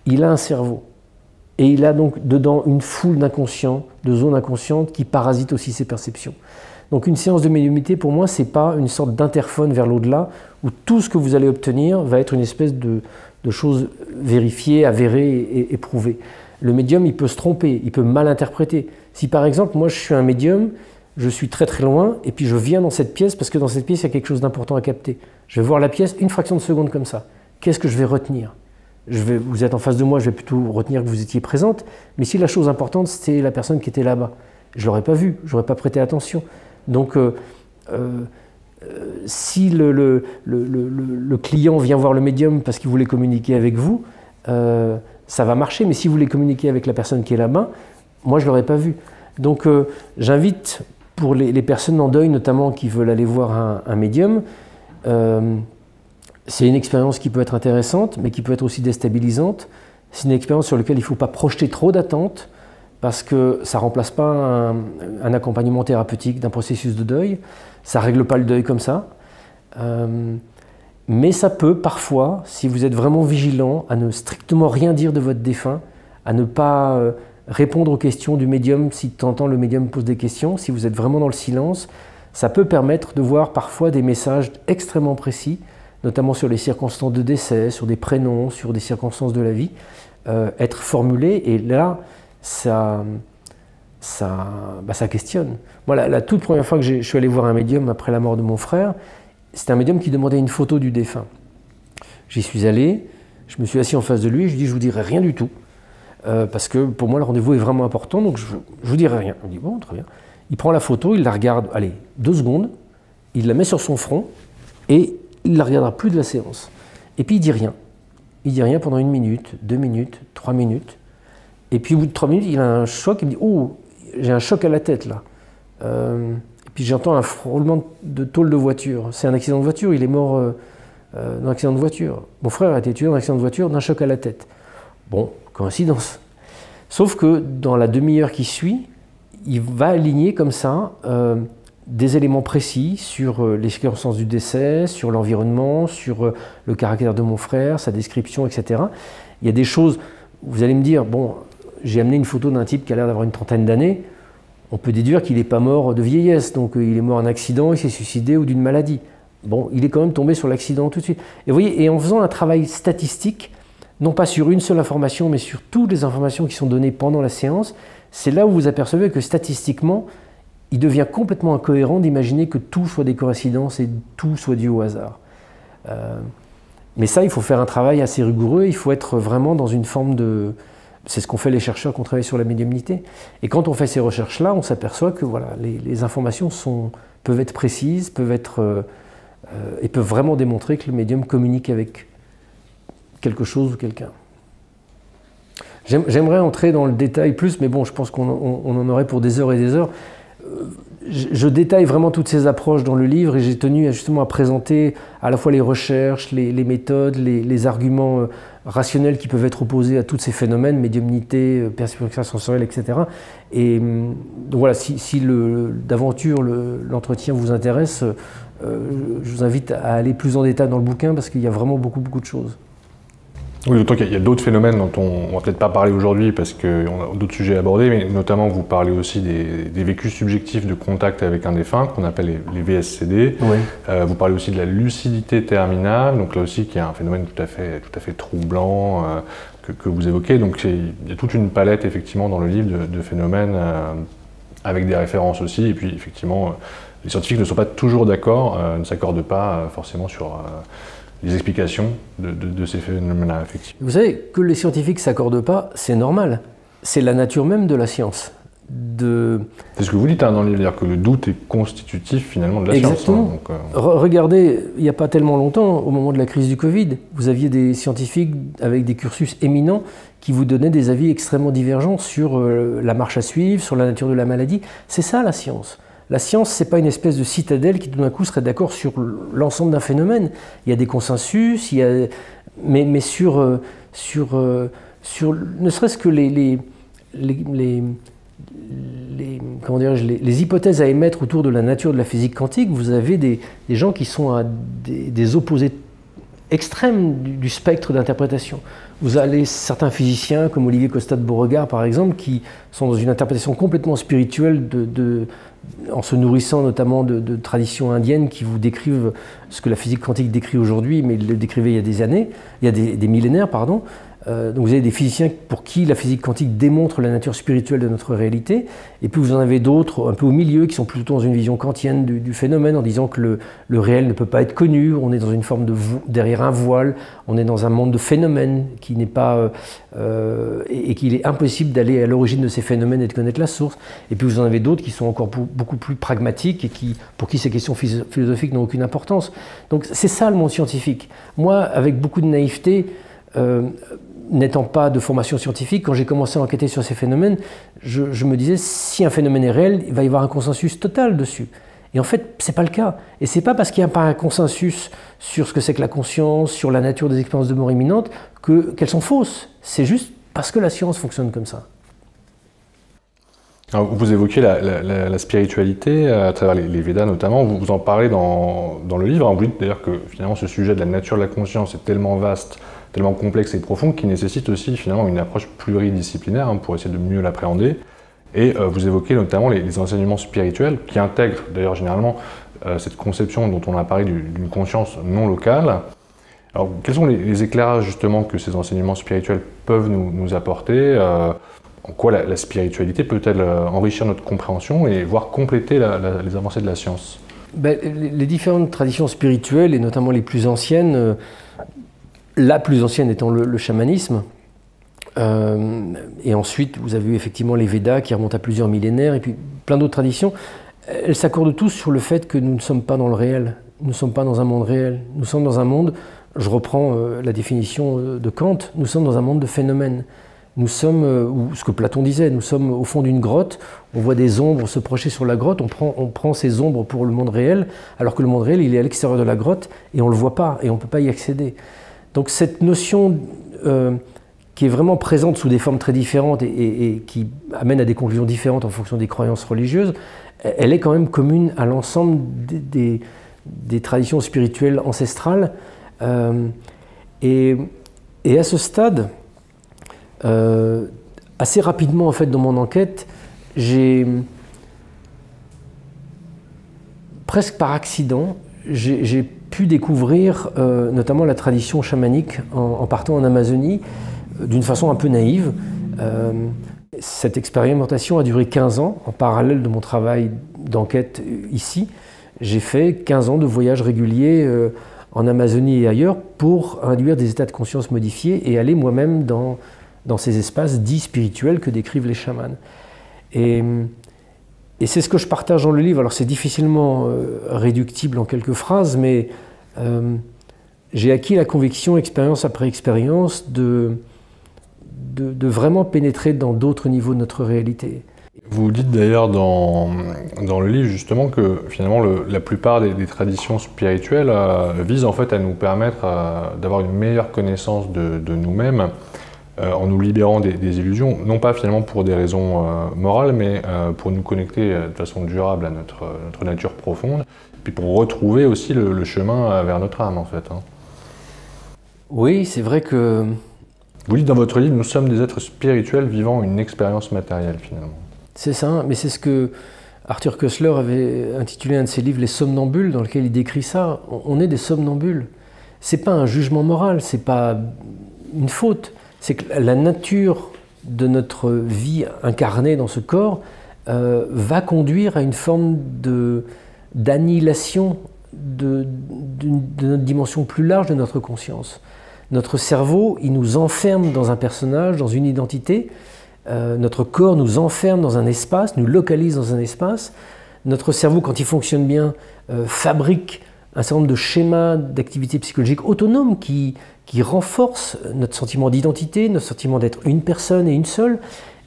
Il a un cerveau, et il a donc dedans une foule d'inconscients, de zones inconscientes qui parasitent aussi ses perceptions. Donc une séance de médiumnité, pour moi, ce n'est pas une sorte d'interphone vers l'au-delà, où tout ce que vous allez obtenir va être une espèce de choses vérifiées, avérées et prouvées. Le médium, il peut se tromper, il peut mal interpréter. Si par exemple, moi je suis un médium, je suis très loin, et puis je viens dans cette pièce, parce que dans cette pièce, il y a quelque chose d'important à capter. Je vais voir la pièce une fraction de seconde comme ça. Qu'est-ce que je vais retenir ? Vous êtes en face de moi, je vais plutôt retenir que vous étiez présente, mais si la chose importante, c'est la personne qui était là-bas, je ne l'aurais pas vue, je n'aurais pas prêté attention. Donc, si le client vient voir le médium parce qu'il voulait communiquer avec vous, ça va marcher, mais si vous voulez communiquer avec la personne qui est là-bas, moi je ne l'aurais pas vu. Donc j'invite, pour les personnes en deuil notamment qui veulent aller voir un médium, c'est une expérience qui peut être intéressante, mais qui peut être aussi déstabilisante. C'est une expérience sur laquelle il ne faut pas projeter trop d'attentes, parce que ça ne remplace pas un accompagnement thérapeutique d'un processus de deuil, ça ne règle pas le deuil comme ça, mais ça peut parfois, si vous êtes vraiment vigilant, à ne strictement rien dire de votre défunt, à ne pas répondre aux questions du médium si de temps en temps le médium pose des questions, si vous êtes vraiment dans le silence, ça peut permettre de voir parfois des messages extrêmement précis, notamment sur les circonstances de décès, sur des prénoms, sur des circonstances de la vie, être formulés, et là, ça questionne. Moi, la toute première fois que je suis allé voir un médium après la mort de mon frère, c'était un médium qui demandait une photo du défunt. J'y suis allé, je me suis assis en face de lui, je lui ai dit, je vous dirai rien du tout, parce que pour moi le rendez-vous est vraiment important, donc je vous dirai rien. Il me dit, bon, très bien. Il prend la photo, il la regarde, allez, 2 secondes, il la met sur son front, et il ne la regardera plus de la séance. Et puis il dit rien. Il dit rien pendant 1 minute, 2 minutes, 3 minutes. Et puis au bout de 3 minutes, il a un choc, il me dit « Oh, j'ai un choc à la tête là ». Et puis j'entends un frôlement de tôle de voiture. C'est un accident de voiture, il est mort d'un accident de voiture. Mon frère a été tué dans un accident de voiture d'un choc à la tête. Bon, coïncidence. Sauf que dans la demi-heure qui suit, il va aligner comme ça des éléments précis sur les circonstances du décès, sur l'environnement, sur le caractère de mon frère, sa description, etc. Il y a des choses, vous allez me dire, bon, j'ai amené une photo d'un type qui a l'air d'avoir une 30aine d'années, on peut déduire qu'il n'est pas mort de vieillesse, donc il est mort d'un accident, il s'est suicidé ou d'une maladie. Bon, il est quand même tombé sur l'accident tout de suite. Et vous voyez, et en faisant un travail statistique, non pas sur une seule information, mais sur toutes les informations qui sont données pendant la séance, c'est là où vous apercevez que statistiquement, il devient complètement incohérent d'imaginer que tout soit des coïncidences et tout soit dû au hasard. Mais ça, il faut faire un travail assez rigoureux, il faut être vraiment dans une forme de... C'est ce qu'ont fait les chercheurs qui ont travaillé sur la médiumnité. Et quand on fait ces recherches-là, on s'aperçoit que voilà, les informations peuvent être précises, et peuvent vraiment démontrer que le médium communique avec quelque chose ou quelqu'un. J'aimerais entrer dans le détail plus, mais bon, je pense qu'on en aurait pour des heures et des heures. Je détaille vraiment toutes ces approches dans le livre, et j'ai tenu justement à présenter à la fois les recherches, les méthodes, les arguments rationnels qui peuvent être opposés à tous ces phénomènes, médiumnité, perception extrasensorielle, etc. Et donc voilà, si d'aventure l'entretien vous intéresse, je vous invite à aller plus en détail dans le bouquin, parce qu'il y a vraiment beaucoup de choses. Oui, d'autant qu'il y a d'autres phénomènes dont on ne va peut-être pas parler aujourd'hui parce qu'on a d'autres sujets à aborder, mais notamment vous parlez aussi des vécus subjectifs de contact avec un défunt, qu'on appelle les VSCD. Oui. Vous parlez aussi de la lucidité terminale, donc là aussi qui est un phénomène tout à fait troublant que vous évoquez. Donc il y a toute une palette effectivement dans le livre de phénomènes avec des références aussi, et puis effectivement les scientifiques ne sont pas toujours d'accord, ne s'accordent pas forcément sur les explications de ces phénomènes-là, effectivement. Vous savez, que les scientifiques ne s'accordent pas, c'est normal. C'est la nature même de la science. C'est ce que vous dites dans le livre, c'est-à-dire que le doute est constitutif finalement de la science. Exactement. Regardez, il n'y a pas tellement longtemps, au moment de la crise du Covid, vous aviez des scientifiques avec des cursus éminents qui vous donnaient des avis extrêmement divergents sur la marche à suivre, sur la nature de la maladie. C'est ça la science. La science, ce n'est pas une espèce de citadelle qui tout d'un coup serait d'accord sur l'ensemble d'un phénomène. Il y a des consensus, mais ne serait-ce que les hypothèses à émettre autour de la nature de la physique quantique, vous avez des gens qui sont à des opposés extrêmes du spectre d'interprétation. Vous avez certains physiciens, comme Olivier Costa de Beauregard par exemple, qui sont dans une interprétation complètement spirituelle en se nourrissant notamment de traditions indiennes qui vous décrivent ce que la physique quantique décrit aujourd'hui, mais ils le décrivaient il y a des années, il y a des millénaires, pardon. Donc vous avez des physiciens pour qui la physique quantique démontre la nature spirituelle de notre réalité, et puis vous en avez d'autres un peu au milieu qui sont plutôt dans une vision kantienne du phénomène, en disant que le réel ne peut pas être connu, on est dans une forme derrière un voile, on est dans un monde de phénomènes qui n'est pas et qu'il est impossible d'aller à l'origine de ces phénomènes et de connaître la source. Et puis vous en avez d'autres qui sont encore beaucoup plus pragmatiques et pour qui ces questions philosophiques n'ont aucune importance. Donc c'est ça le monde scientifique. Moi, avec beaucoup de naïveté, n'étant pas de formation scientifique, quand j'ai commencé à enquêter sur ces phénomènes, je me disais, si un phénomène est réel, il va y avoir un consensus total dessus. Et en fait, ce n'est pas le cas. Et ce n'est pas parce qu'il n'y a pas un consensus sur ce que c'est que la conscience, sur la nature des expériences de mort imminente, qu'elles sont fausses. C'est juste parce que la science fonctionne comme ça. Alors, vous évoquez la spiritualité à travers les Védas notamment, vous en parlez dans le livre, vous dites d'ailleurs que finalement ce sujet de la nature de la conscience est tellement vaste, tellement complexe et profond qu'il nécessite aussi finalement une approche pluridisciplinaire pour essayer de mieux l'appréhender. Et vous évoquez notamment les enseignements spirituels qui intègrent d'ailleurs généralement cette conception dont on a parlé d'une conscience non locale. Alors quels sont les éclairages justement que ces enseignements spirituels peuvent nous apporter en quoi la spiritualité peut-elle enrichir notre compréhension et voire compléter les avancées de la science? Les différentes traditions spirituelles, et notamment les plus anciennes, la plus ancienne étant le chamanisme, et ensuite vous avez eu effectivement les Védas qui remontent à plusieurs millénaires, et puis plein d'autres traditions, elles s'accordent tous sur le fait que nous ne sommes pas dans le réel, nous ne sommes pas dans un monde réel, nous sommes dans un monde, je reprends la définition de Kant, nous sommes dans un monde de phénomènes. Nous sommes, ou ce que Platon disait, nous sommes au fond d'une grotte, on voit des ombres se projeter sur la grotte, on prend ces ombres pour le monde réel, alors que le monde réel, il est à l'extérieur de la grotte, et on ne le voit pas, et on ne peut pas y accéder. Donc cette notion qui est vraiment présente sous des formes très différentes et qui amène à des conclusions différentes en fonction des croyances religieuses, elle est quand même commune à l'ensemble des traditions spirituelles ancestrales. Et à ce stade, assez rapidement en fait dans mon enquête, j'ai presque par accident, j'ai pu découvrir notamment la tradition chamanique en partant en Amazonie d'une façon un peu naïve. Cette expérimentation a duré 15 ans en parallèle de mon travail d'enquête ici. J'ai fait 15 ans de voyages réguliers en Amazonie et ailleurs pour induire des états de conscience modifiés et aller moi-même dans ces espaces dits spirituels que décrivent les chamans. Et c'est ce que je partage dans le livre. Alors c'est difficilement réductible en quelques phrases, mais j'ai acquis la conviction, expérience après expérience, de vraiment pénétrer dans d'autres niveaux de notre réalité. Vous dites d'ailleurs dans le livre justement que finalement la plupart des traditions spirituelles visent en fait à nous permettre d'avoir une meilleure connaissance de nous-mêmes, en nous libérant des illusions, non pas finalement pour des raisons morales, mais pour nous connecter de façon durable à notre nature profonde, puis pour retrouver aussi le chemin vers notre âme en fait. Oui, c'est vrai que Vous dites dans votre livre, nous sommes des êtres spirituels vivant une expérience matérielle finalement. C'est ça, mais c'est ce que Arthur Koestler avait intitulé un de ses livres, Les Somnambules, dans lequel il décrit ça. On est des somnambules. C'est pas un jugement moral, c'est pas une faute. C'est que la nature de notre vie incarnée dans ce corps va conduire à une forme d'annihilation de notre dimension plus large de notre conscience. Notre cerveau, il nous enferme dans un personnage, dans une identité. Notre corps nous enferme dans un espace, nous localise dans un espace. Notre cerveau, quand il fonctionne bien, fabrique un certain nombre de schémas d'activité psychologique autonomes qui renforcent notre sentiment d'identité, notre sentiment d'être une personne et une seule.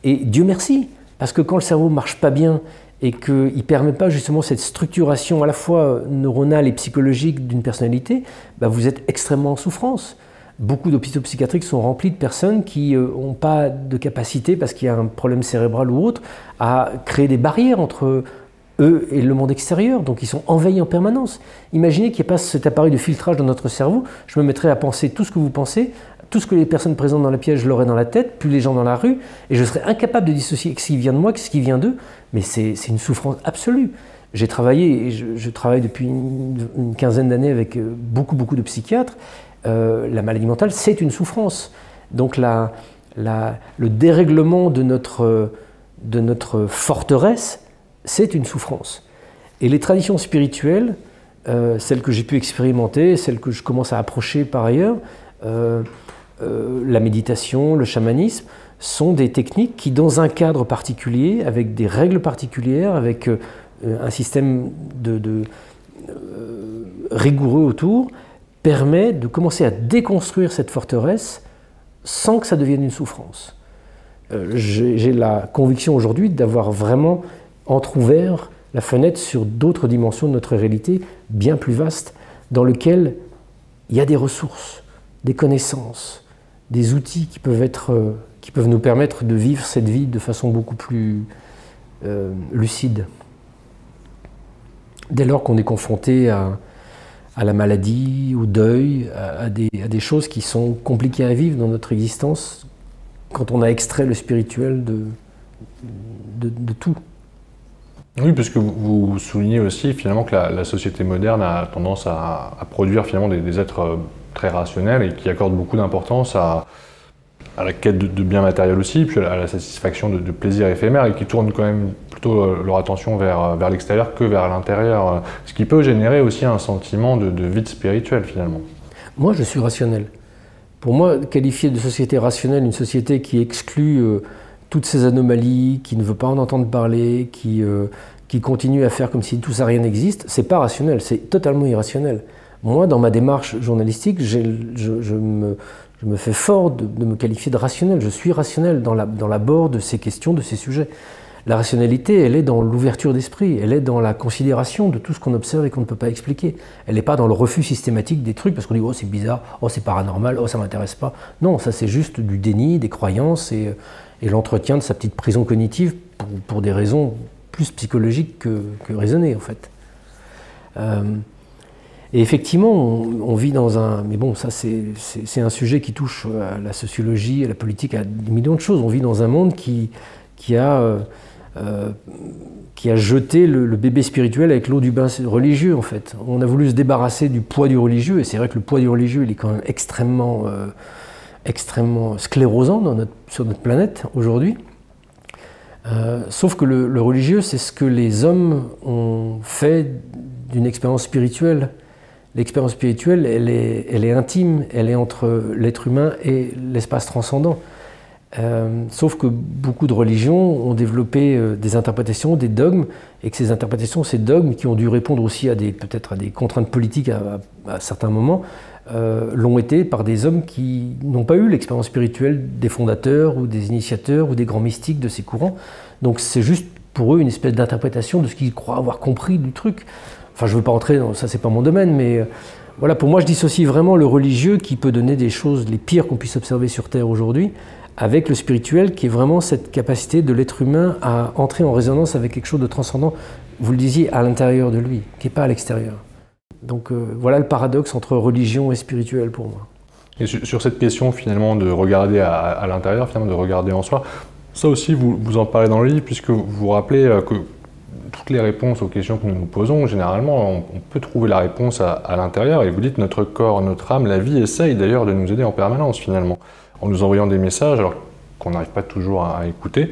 Et Dieu merci, parce que quand le cerveau ne marche pas bien et qu'il ne permet pas justement cette structuration à la fois neuronale et psychologique d'une personnalité, bah vous êtes extrêmement en souffrance. Beaucoup d'hôpitaux psychiatriques sont remplis de personnes qui n'ont pas de capacité, parce qu'il y a un problème cérébral ou autre, à créer des barrières entre eux et le monde extérieur. Donc ils sont envahis en permanence. Imaginez qu'il n'y ait pas cet appareil de filtrage dans notre cerveau. Je me mettrais à penser tout ce que vous pensez, tout ce que les personnes présentes dans la pièce, je l'aurais dans la tête, plus les gens dans la rue, et je serais incapable de dissocier ce qui vient de moi, ce qui vient d'eux. Mais c'est une souffrance absolue. J'ai travaillé, et je travaille depuis une quinzaine d'années avec beaucoup de psychiatres. La maladie mentale, c'est une souffrance. Donc le dérèglement de notre forteresse, c'est une souffrance. Et les traditions spirituelles, celles que j'ai pu expérimenter, celles que je commence à approcher par ailleurs, la méditation, le chamanisme, sont des techniques qui, dans un cadre particulier, avec des règles particulières, avec un système rigoureux autour, permet de commencer à déconstruire cette forteresse sans que ça devienne une souffrance. J'ai la conviction aujourd'hui d'avoir vraiment entrouvert la fenêtre sur d'autres dimensions de notre réalité, bien plus vastes, dans lesquelles il y a des ressources, des connaissances, des outils qui peuvent nous permettre de vivre cette vie de façon beaucoup plus lucide. Dès lors qu'on est confronté à la maladie, au deuil, à des choses qui sont compliquées à vivre dans notre existence, quand on a extrait le spirituel de tout. Oui, parce que vous soulignez aussi finalement que la société moderne a tendance à produire finalement des êtres très rationnels et qui accordent beaucoup d'importance à la quête de biens matériels aussi, puis à la satisfaction de plaisirs éphémères, et qui tournent quand même plutôt leur attention vers l'extérieur que vers l'intérieur, ce qui peut générer aussi un sentiment de vide spirituel finalement. Moi, je suis rationnel. Pour moi, qualifier de société rationnelle une société qui exclut toutes ces anomalies, qui ne veut pas en entendre parler, qui continue à faire comme si tout ça rien n'existe, c'est pas rationnel, c'est totalement irrationnel. Moi, dans ma démarche journalistique, je me fais fort de me qualifier de rationnel. Je suis rationnel dans l'abord de ces questions, de ces sujets. La rationalité, elle est dans l'ouverture d'esprit, elle est dans la considération de tout ce qu'on observe et qu'on ne peut pas expliquer. Elle n'est pas dans le refus systématique des trucs parce qu'on dit « oh c'est bizarre, oh c'est paranormal, oh ça ne m'intéresse pas ». Non, ça c'est juste du déni, des croyances et l'entretien de sa petite prison cognitive pour des raisons plus psychologiques que raisonnées en fait. Et effectivement, on vit dans un... Mais bon, ça c'est un sujet qui touche à la sociologie, à la politique, à des millions de choses. On vit dans un monde qui a jeté le bébé spirituel avec l'eau du bain religieux, en fait. On a voulu se débarrasser du poids du religieux, et c'est vrai que le poids du religieux, il est quand même extrêmement sclérosant sur notre planète aujourd'hui. Sauf que le religieux, c'est ce que les hommes ont fait d'une expérience spirituelle. L'expérience spirituelle, elle est intime, elle est entre l'être humain et l'espace transcendant. Sauf que beaucoup de religions ont développé des interprétations, des dogmes, et que ces interprétations, ces dogmes, qui ont dû répondre aussi peut-être à des contraintes politiques à certains moments, l'ont été par des hommes qui n'ont pas eu l'expérience spirituelle des fondateurs ou des initiateurs ou des grands mystiques de ces courants. Donc c'est juste pour eux une espèce d'interprétation de ce qu'ils croient avoir compris du truc. Enfin, je ne veux pas entrer dans ça, c'est pas mon domaine, mais voilà, pour moi, je dissocie vraiment le religieux qui peut donner des choses les pires qu'on puisse observer sur Terre aujourd'hui, avec le spirituel qui est vraiment cette capacité de l'être humain à entrer en résonance avec quelque chose de transcendant, vous le disiez, à l'intérieur de lui, qui n'est pas à l'extérieur. Donc voilà le paradoxe entre religion et spirituel pour moi. Et sur cette question finalement de regarder à l'intérieur, finalement de regarder en soi, ça aussi vous en parlez dans le livre, puisque vous rappelez que toutes les réponses aux questions que nous nous posons, généralement, on peut trouver la réponse à l'intérieur. Et vous dites notre corps, notre âme, la vie essaye d'ailleurs de nous aider en permanence finalement, en nous envoyant des messages alors qu'on n'arrive pas toujours à écouter.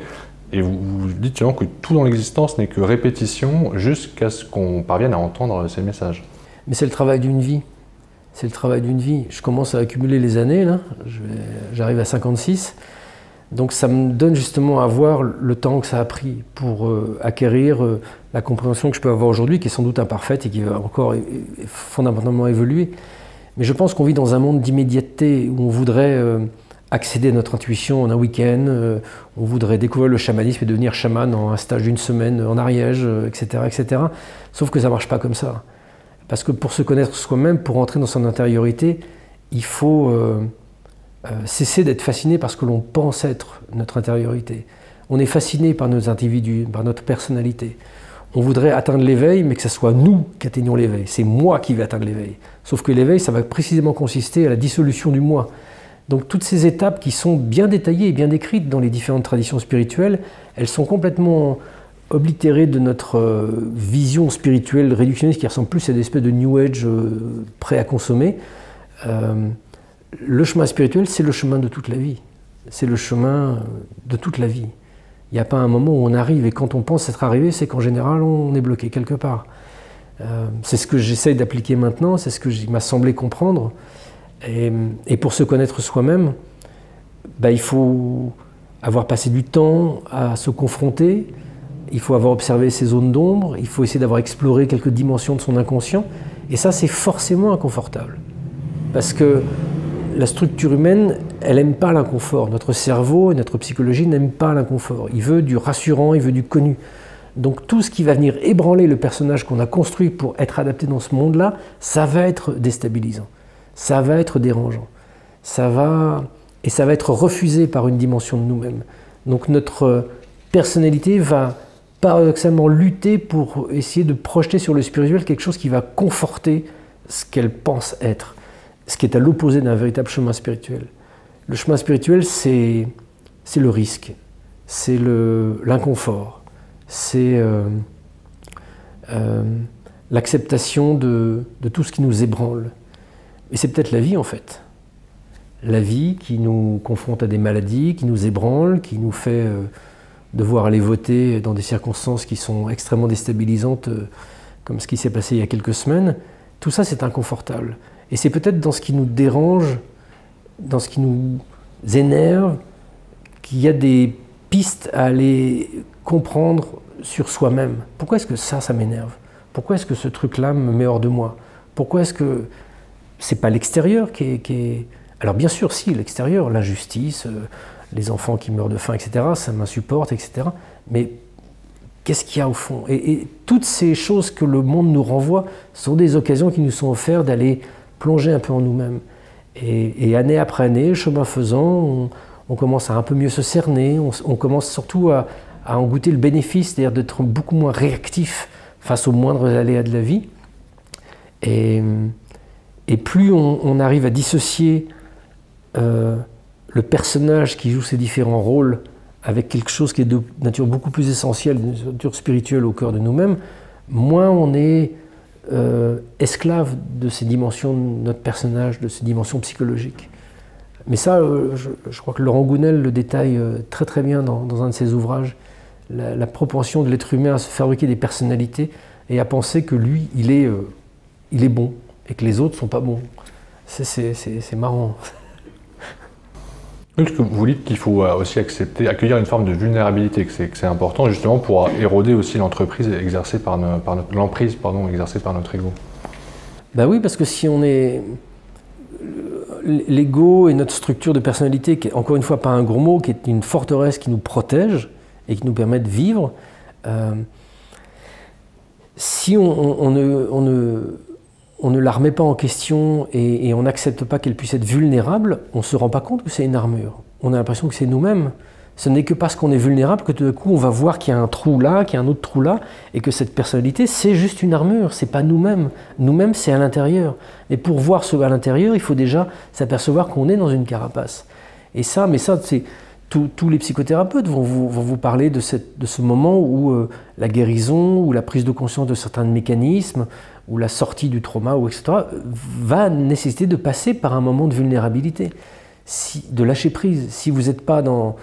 Et vous dites finalement que tout dans l'existence n'est que répétition jusqu'à ce qu'on parvienne à entendre ces messages. Mais c'est le travail d'une vie. C'est le travail d'une vie. Je commence à accumuler les années, là. J'arrive à 56. Donc ça me donne justement à voir le temps que ça a pris pour acquérir la compréhension que je peux avoir aujourd'hui, qui est sans doute imparfaite et qui va encore fondamentalement évoluer. Mais je pense qu'on vit dans un monde d'immédiateté où on voudrait accéder à notre intuition en un week-end, on voudrait découvrir le chamanisme et devenir chaman en un stage d'une semaine en Ariège, etc., etc. Sauf que ça ne marche pas comme ça. Parce que pour se connaître soi-même, pour entrer dans son intériorité, il faut cesser d'être fasciné par ce que l'on pense être notre intériorité. On est fasciné par nos individus, par notre personnalité. On voudrait atteindre l'éveil, mais que ce soit nous qui atteignons l'éveil. C'est moi qui vais atteindre l'éveil. Sauf que l'éveil, ça va précisément consister à la dissolution du moi. Donc toutes ces étapes qui sont bien détaillées et bien décrites dans les différentes traditions spirituelles, elles sont complètement oblitérées de notre vision spirituelle réductionniste qui ressemble plus à des espèces de New Age prêts à consommer. Le chemin spirituel, c'est le chemin de toute la vie. C'est le chemin de toute la vie. Il n'y a pas un moment où on arrive, et quand on pense être arrivé, c'est qu'en général, on est bloqué quelque part. C'est ce que j'essaye d'appliquer maintenant, c'est ce que il m'a semblé comprendre. Et pour se connaître soi-même, il faut avoir passé du temps à se confronter, il faut avoir observé ses zones d'ombre, il faut essayer d'avoir exploré quelques dimensions de son inconscient, et ça, c'est forcément inconfortable. Parce que la structure humaine, elle n'aime pas l'inconfort. Notre cerveau et notre psychologie n'aiment pas l'inconfort. Il veut du rassurant, il veut du connu. Donc tout ce qui va venir ébranler le personnage qu'on a construit pour être adapté dans ce monde-là, ça va être déstabilisant. Ça va être dérangeant. Ça va être refusé par une dimension de nous-mêmes. Donc notre personnalité va paradoxalement lutter pour essayer de projeter sur le spirituel quelque chose qui va conforter ce qu'elle pense être. Ce qui est à l'opposé d'un véritable chemin spirituel. Le chemin spirituel, c'est le risque, c'est l'inconfort, c'est l'acceptation de tout ce qui nous ébranle. Et c'est peut-être la vie en fait. La vie qui nous confronte à des maladies, qui nous ébranle, qui nous fait devoir aller voter dans des circonstances qui sont extrêmement déstabilisantes, comme ce qui s'est passé il y a quelques semaines. Tout ça, c'est inconfortable. Et c'est peut-être dans ce qui nous dérange, dans ce qui nous énerve, qu'il y a des pistes à aller comprendre sur soi-même. Pourquoi est-ce que ça m'énerve? Pourquoi est-ce que ce truc-là me met hors de moi? Pourquoi est-ce que c'est pas l'extérieur qui est... Alors bien sûr, si, l'extérieur, l'injustice, les enfants qui meurent de faim, etc., ça m'insupporte, etc. Mais qu'est-ce qu'il y a au fond? Et toutes ces choses que le monde nous renvoie sont des occasions qui nous sont offertes d'aller plonger un peu en nous-mêmes. Et année après année, chemin faisant, on commence à un peu mieux se cerner, on commence surtout à en goûter le bénéfice, c'est-à-dire d'être beaucoup moins réactif face aux moindres aléas de la vie. Et plus on arrive à dissocier le personnage qui joue ces différents rôles avec quelque chose qui est de nature beaucoup plus essentielle, de nature spirituelle au cœur de nous-mêmes, moins on est esclave de ces dimensions de notre personnage, de ces dimensions psychologiques. Mais ça, je crois que Laurent Gounel le détaille très très bien dans un de ses ouvrages, la propension de l'être humain à se fabriquer des personnalités et à penser que lui, il est bon et que les autres ne sont pas bons. C'est marrant. Parce que vous dites qu'il faut aussi accueillir une forme de vulnérabilité, que c'est important justement pour éroder aussi l'emprise exercée par notre ego. Ben oui, parce que si on est... L'ego et notre structure de personnalité, qui est encore une fois pas un gros mot, qui est une forteresse qui nous protège et qui nous permet de vivre, si on ne la remet pas en question et on n'accepte pas qu'elle puisse être vulnérable, on ne se rend pas compte que c'est une armure. On a l'impression que c'est nous-mêmes. Ce n'est que parce qu'on est vulnérable que tout d'un coup on va voir qu'il y a un trou là, qu'il y a un autre trou là, et que cette personnalité c'est juste une armure, c'est pas nous-mêmes. Nous-mêmes c'est à l'intérieur. Et pour voir ce à l'intérieur, il faut déjà s'apercevoir qu'on est dans une carapace. Et ça, c'est tous les psychothérapeutes vont vous parler de ce moment où la guérison, ou la prise de conscience de certains mécanismes, ou la sortie du trauma, ou etc., va nécessiter de passer par un moment de vulnérabilité, de lâcher prise. Si vous n'êtes pas dans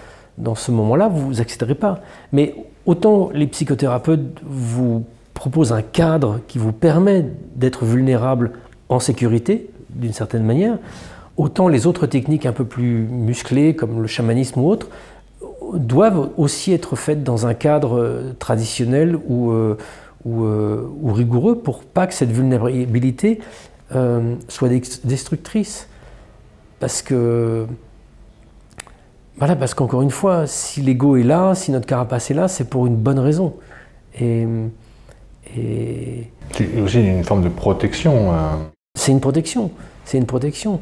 ce moment-là, vous n'accéderez pas. Mais autant les psychothérapeutes vous proposent un cadre qui vous permet d'être vulnérable en sécurité, d'une certaine manière, autant les autres techniques un peu plus musclées, comme le chamanisme ou autres, doivent aussi être faites dans un cadre traditionnel ou rigoureux pour pas que cette vulnérabilité soit destructrice. Parce qu'encore une fois, si l'ego est là, si notre carapace est là, c'est pour une bonne raison. Et c'est aussi une forme de protection. C'est une protection. C'est une protection.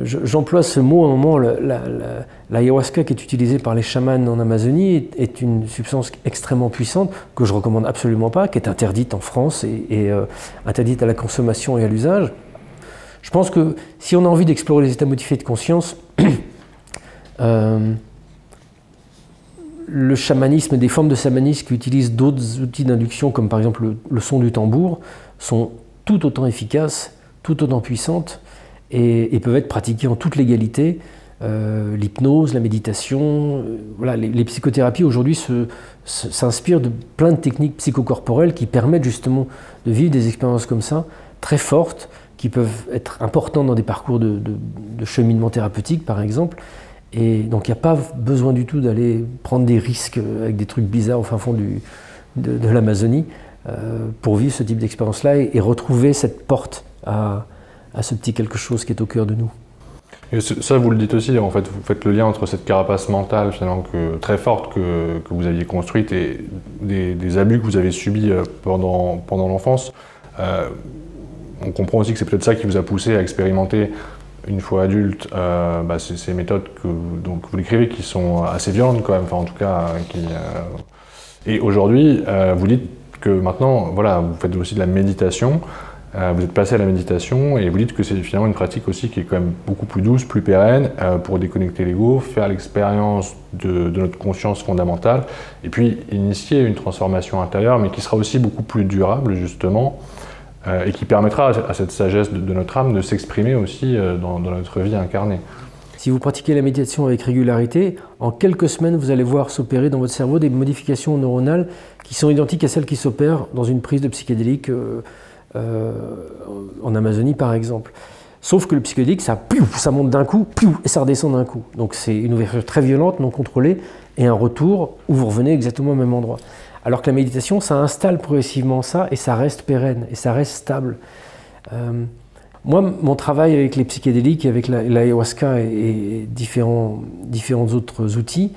J'emploie ce mot à un moment, l'ayahuasca qui est utilisée par les chamans en Amazonie est une substance extrêmement puissante que je ne recommande absolument pas, qui est interdite en France et interdite à la consommation et à l'usage. Je pense que si on a envie d'explorer les états modifiés de conscience, le chamanisme, des formes de chamanisme qui utilisent d'autres outils d'induction, comme par exemple le son du tambour, sont tout autant efficaces, tout autant puissantes, et peuvent être pratiquées en toute légalité. L'hypnose, la méditation, voilà, les psychothérapies aujourd'hui s'inspirent de plein de techniques psychocorporelles qui permettent justement de vivre des expériences comme ça, très fortes, qui peuvent être importantes dans des parcours de cheminement thérapeutique par exemple. Et donc il n'y a pas besoin du tout d'aller prendre des risques avec des trucs bizarres au fin fond de l'Amazonie pour vivre ce type d'expérience-là et retrouver cette porte à ce petit quelque chose qui est au cœur de nous. Et ça, vous le dites aussi, en fait, vous faites le lien entre cette carapace mentale finalement très forte que vous aviez construite et des abus que vous avez subis pendant l'enfance. On comprend aussi que c'est peut-être ça qui vous a poussé à expérimenter une fois adulte ces méthodes que vous décrivez qui sont assez violentes quand même, enfin en tout cas et aujourd'hui vous dites que maintenant voilà, vous faites aussi de la méditation, vous êtes passé à la méditation et vous dites que c'est finalement une pratique aussi qui est quand même beaucoup plus douce, plus pérenne pour déconnecter l'ego, faire l'expérience de notre conscience fondamentale et puis initier une transformation intérieure mais qui sera aussi beaucoup plus durable justement. Et qui permettra à cette sagesse de notre âme de s'exprimer aussi dans notre vie incarnée. Si vous pratiquez la méditation avec régularité, en quelques semaines, vous allez voir s'opérer dans votre cerveau des modifications neuronales qui sont identiques à celles qui s'opèrent dans une prise de psychédélique en Amazonie, par exemple. Sauf que le psychédélique, ça monte d'un coup, et ça redescend d'un coup. Donc c'est une ouverture très violente, non contrôlée, et un retour où vous revenez exactement au même endroit. Alors que la méditation, ça installe progressivement ça et ça reste pérenne et ça reste stable. Moi, mon travail avec les psychédéliques, avec l'ayahuasca et différents autres outils,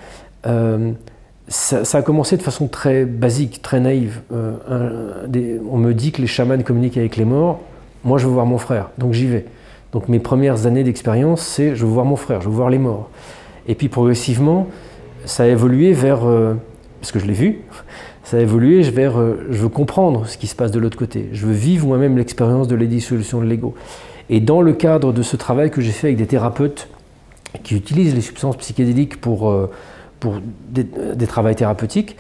ça a commencé de façon très basique, très naïve. On me dit que les chamans communiquent avec les morts. Moi, je veux voir mon frère, donc j'y vais. Donc mes premières années d'expérience, c'est je veux voir mon frère, je veux voir les morts. Et puis progressivement, ça a évolué vers, parce que je l'ai vu, ça a évolué vers je veux comprendre ce qui se passe de l'autre côté. Je veux vivre moi-même l'expérience de la dissolution de l'ego. Et dans le cadre de ce travail que j'ai fait avec des thérapeutes qui utilisent les substances psychédéliques pour des travails thérapeutiques,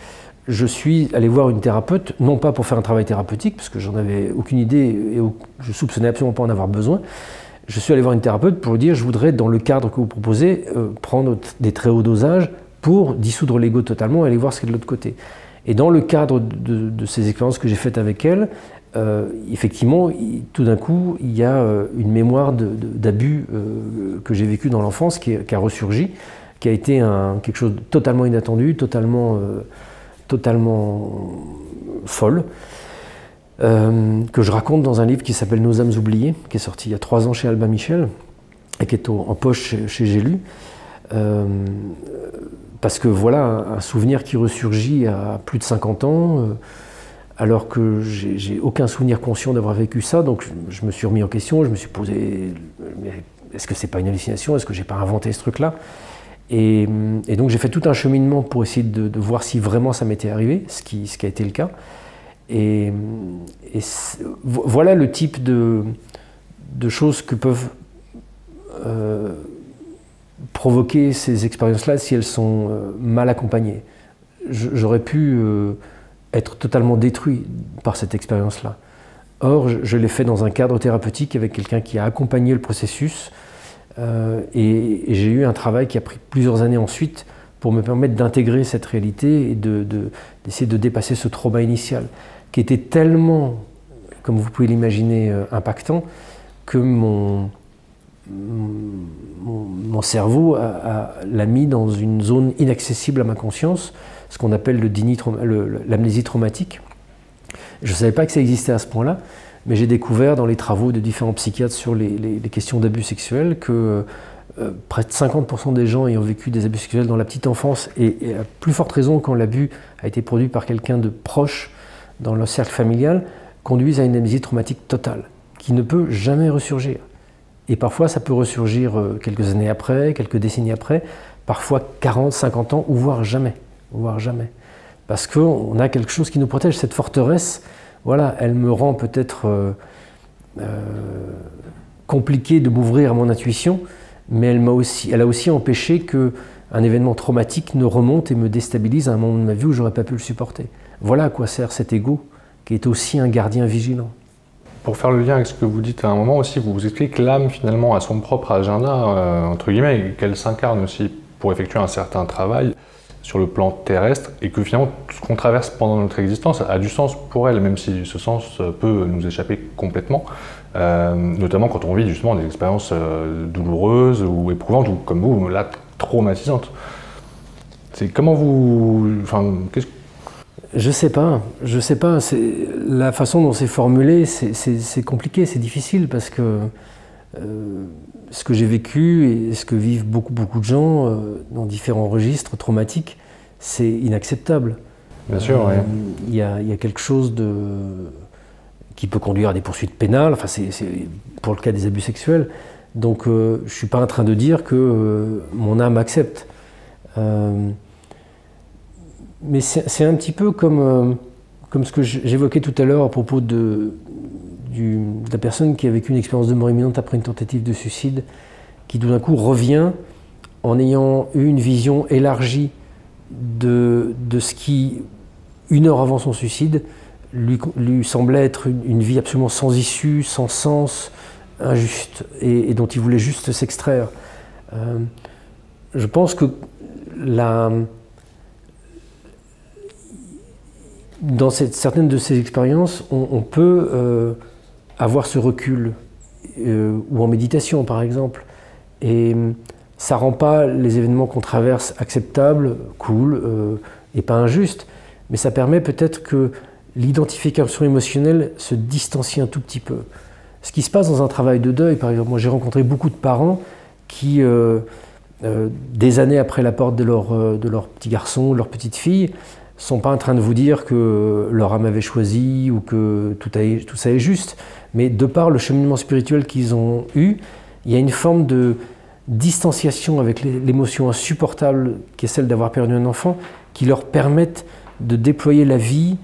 je suis allé voir une thérapeute, non pas pour faire un travail thérapeutique, parce que j'en avais aucune idée et je soupçonnais absolument pas en avoir besoin. Je suis allé voir une thérapeute pour lui dire je voudrais, dans le cadre que vous proposez, prendre des très hauts dosages pour dissoudre l'ego totalement et aller voir ce qu'il y a de l'autre côté. Et dans le cadre de ces expériences que j'ai faites avec elle, effectivement, tout d'un coup, il y a une mémoire d'abus que j'ai vécu dans l'enfance qui a ressurgi, qui a été quelque chose de totalement inattendu, totalement folle, que je raconte dans un livre qui s'appelle Nos âmes oubliées, qui est sorti il y a 3 ans chez Albin Michel, et qui est en poche chez J'ai lu. Parce que voilà, un souvenir qui ressurgit à plus de 50 ans, alors que j'ai aucun souvenir conscient d'avoir vécu ça, donc je me suis remis en question, je me suis posé, est-ce que c'est pas une hallucination, est-ce que j'ai pas inventé ce truc-là? Et donc j'ai fait tout un cheminement pour essayer de voir si vraiment ça m'était arrivé, ce qui a été le cas. Et voilà le type de choses que peuvent provoquer ces expériences-là si elles sont mal accompagnées. J'aurais pu être totalement détruit par cette expérience-là. Or, je l'ai fait dans un cadre thérapeutique avec quelqu'un qui a accompagné le processus et j'ai eu un travail qui a pris plusieurs années ensuite pour me permettre d'intégrer cette réalité et d'essayer de dépasser ce trauma initial qui était tellement, comme vous pouvez l'imaginer, impactant que mon cerveau l'a mis dans une zone inaccessible à ma conscience, ce qu'on appelle l'amnésie traumatique. Je ne savais pas que ça existait à ce point-là, mais j'ai découvert dans les travaux de différents psychiatres sur les questions d'abus sexuels que près de 50% des gens ayant vécu des abus sexuels dans la petite enfance, et à plus forte raison quand l'abus a été produit par quelqu'un de proche dans leur cercle familial, conduisent à une amnésie traumatique totale, qui ne peut jamais ressurgir. Et parfois, ça peut ressurgir quelques années après, quelques décennies après, parfois 40, 50 ans, ou voire jamais. Parce qu'on a quelque chose qui nous protège. Cette forteresse, voilà, elle me rend peut-être compliqué de m'ouvrir à mon intuition, mais elle a aussi empêché qu'un événement traumatique ne remonte et me déstabilise à un moment de ma vie où j'aurais pas pu le supporter. Voilà à quoi sert cet ego, qui est aussi un gardien vigilant. Pour faire le lien avec ce que vous dites à un moment aussi, vous expliquez que l'âme finalement a son propre agenda, entre guillemets, et qu'elle s'incarne aussi pour effectuer un certain travail sur le plan terrestre, et que finalement tout ce qu'on traverse pendant notre existence a du sens pour elle, même si ce sens peut nous échapper complètement, notamment quand on vit justement des expériences douloureuses ou éprouvantes, ou comme vous, là, traumatisantes. C'est comment vous... Enfin, Je sais pas. La façon dont c'est formulé, c'est compliqué, c'est difficile parce que ce que j'ai vécu et ce que vivent beaucoup de gens dans différents registres traumatiques, c'est inacceptable. Bien sûr, oui. Il y a quelque chose qui peut conduire à des poursuites pénales, enfin c'est pour le cas des abus sexuels. Donc je ne suis pas en train de dire que mon âme accepte. Mais c'est un petit peu comme ce que j'évoquais tout à l'heure à propos de la personne qui a vécu une expérience de mort imminente après une tentative de suicide, qui tout d'un coup revient en ayant eu une vision élargie de ce qui, une heure avant son suicide, lui semblait être une vie absolument sans issue, sans sens, injuste, et dont il voulait juste s'extraire. Je pense que dans certaines de ces expériences, on peut avoir ce recul, ou en méditation par exemple, et ça ne rend pas les événements qu'on traverse acceptables, cool, et pas injustes, mais ça permet peut-être que l'identification émotionnelle se distancie un tout petit peu. Ce qui se passe dans un travail de deuil, par exemple, moi j'ai rencontré beaucoup de parents qui, des années après la porte de leur petit garçon, leur petite fille, sont pas en train de vous dire que leur âme avait choisi ou que tout ça est juste, mais de par le cheminement spirituel qu'ils ont eu, il y a une forme de distanciation avec l'émotion insupportable qui est celle d'avoir perdu un enfant, qui leur permettent de déployer la vie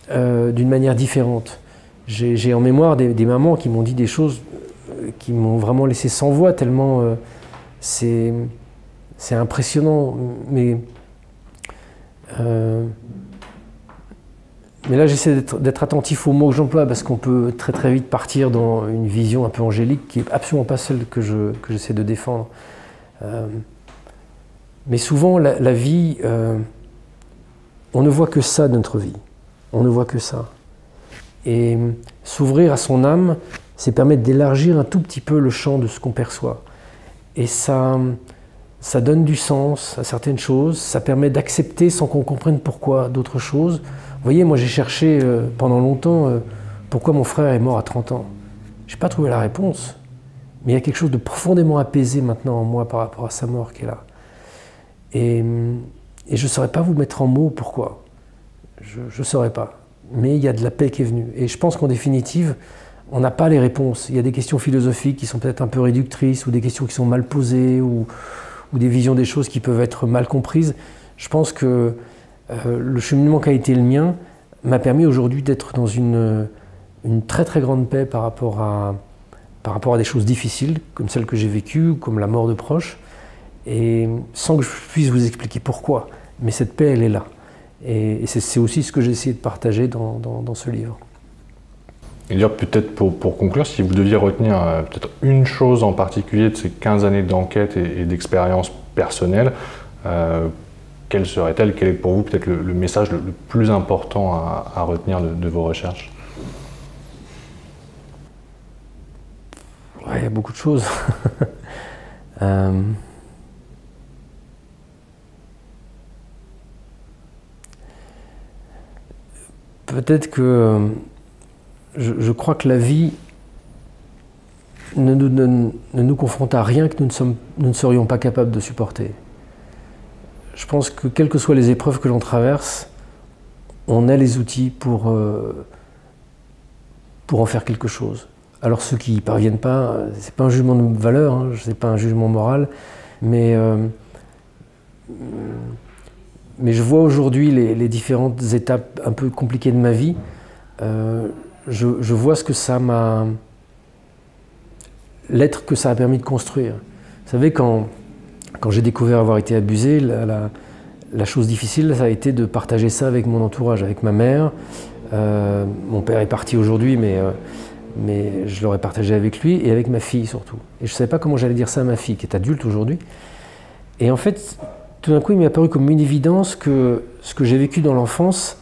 d'une manière différente. J'ai en mémoire des mamans qui m'ont dit des choses qui m'ont vraiment laissé sans voix, tellement c'est impressionnant. Mais là, j'essaie d'être attentif aux mots que j'emploie parce qu'on peut très vite partir dans une vision un peu angélique qui n'est absolument pas celle que j'essaie de défendre. Mais souvent, la vie, on ne voit que ça de notre vie. On ne voit que ça. Et s'ouvrir à son âme, c'est permettre d'élargir un tout petit peu le champ de ce qu'on perçoit. Et ça donne du sens à certaines choses, ça permet d'accepter sans qu'on comprenne pourquoi d'autres choses. Vous voyez, moi j'ai cherché pendant longtemps pourquoi mon frère est mort à 30 ans. Je n'ai pas trouvé la réponse, mais il y a quelque chose de profondément apaisé maintenant en moi par rapport à sa mort qui est là. Et je ne saurais pas vous mettre en mots pourquoi. Je ne saurais pas. Mais il y a de la paix qui est venue. Et je pense qu'en définitive, on n'a pas les réponses. Il y a des questions philosophiques qui sont peut-être un peu réductrices, ou des questions qui sont mal posées, ou ou des visions des choses qui peuvent être mal comprises. Je pense que le cheminement qui a été le mien m'a permis aujourd'hui d'être dans une très très grande paix par rapport à des choses difficiles, comme celles que j'ai vécues, comme la mort de proches, et sans que je puisse vous expliquer pourquoi. Mais cette paix, elle est là. Et c'est aussi ce que j'ai essayé de partager dans ce livre. Et dire peut-être pour conclure, si vous deviez retenir peut-être une chose en particulier de ces 15 années d'enquête et d'expérience personnelle, quelle serait-elle? Quel est pour vous peut-être le message le plus important à retenir de vos recherches? Ouais, il y a beaucoup de choses. Peut-être que je crois que la vie ne nous confronte à rien que nous ne serions pas capables de supporter. Je pense que quelles que soient les épreuves que l'on traverse, on a les outils pour en faire quelque chose. Alors ceux qui n'y parviennent pas, c'est pas un jugement de valeur, hein, c'est pas un jugement moral, mais je vois aujourd'hui les différentes étapes un peu compliquées de ma vie. Je vois ce que ça m'a... l'être que ça a permis de construire. Vous savez, quand j'ai découvert avoir été abusé, la chose difficile, ça a été de partager ça avec mon entourage, avec ma mère. Mon père est parti aujourd'hui, mais je l'aurais partagé avec lui et avec ma fille surtout. Et je ne savais pas comment j'allais dire ça à ma fille, qui est adulte aujourd'hui. Et en fait, tout d'un coup, il m'est apparu comme une évidence que ce que j'ai vécu dans l'enfance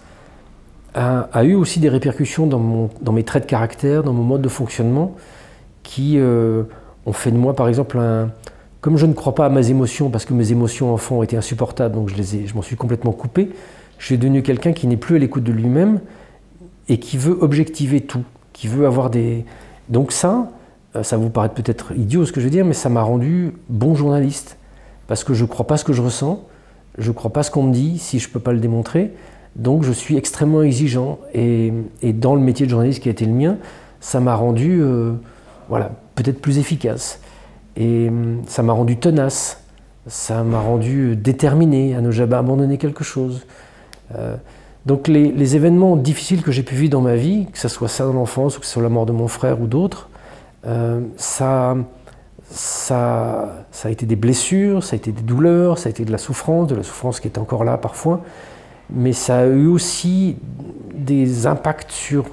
a eu aussi des répercussions dans mes traits de caractère, dans mon mode de fonctionnement, qui ont fait de moi, par exemple, comme je ne crois pas à mes émotions, parce que mes émotions enfant ont été insupportables, donc je m'en suis complètement coupé, je suis devenu quelqu'un qui n'est plus à l'écoute de lui-même et qui veut objectiver tout, qui veut avoir des... Donc ça vous paraît peut-être idiot ce que je veux dire, mais ça m'a rendu bon journaliste, parce que je ne crois pas ce que je ressens, je ne crois pas ce qu'on me dit si je ne peux pas le démontrer, donc je suis extrêmement exigeant, et dans le métier de journaliste qui a été le mien, ça m'a rendu voilà, peut-être plus efficace. Et ça m'a rendu tenace, ça m'a rendu déterminé à ne jamais abandonner quelque chose. Donc les événements difficiles que j'ai pu vivre dans ma vie, que ce soit ça dans l'enfance ou que ce soit la mort de mon frère ou d'autres, ça a été des blessures, ça a été des douleurs, ça a été de la souffrance qui est encore là parfois, mais ça a eu aussi des impacts sur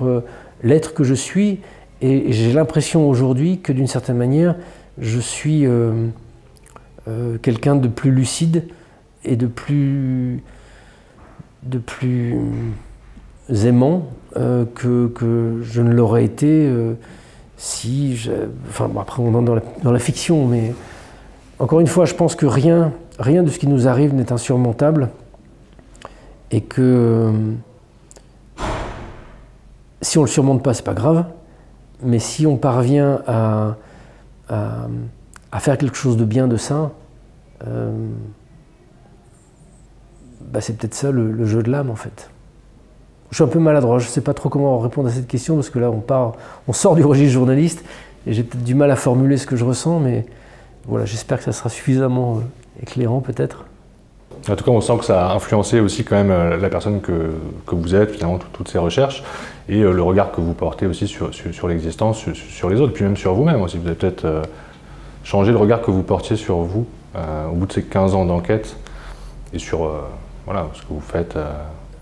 l'être que je suis. Et j'ai l'impression aujourd'hui que d'une certaine manière, je suis quelqu'un de plus lucide et de plus aimant que je ne l'aurais été si... Enfin, bon, après, on est dans la fiction, mais encore une fois, je pense que rien de ce qui nous arrive n'est insurmontable et que si on ne le surmonte pas, c'est pas grave. Mais si on parvient à faire quelque chose de bien de ça, c'est peut-être ça le jeu de l'âme en fait. Je suis un peu maladroit, je ne sais pas trop comment répondre à cette question parce que là on sort du registre journaliste et j'ai peut-être du mal à formuler ce que je ressens, mais voilà, j'espère que ça sera suffisamment éclairant peut-être. En tout cas, on sent que ça a influencé aussi quand même la personne que vous êtes, finalement, toutes ces recherches, et le regard que vous portez aussi sur l'existence, sur les autres, puis même sur vous-même aussi. Vous avez peut-être changé le regard que vous portiez sur vous au bout de ces 15 ans d'enquête, et sur voilà, ce que vous faites.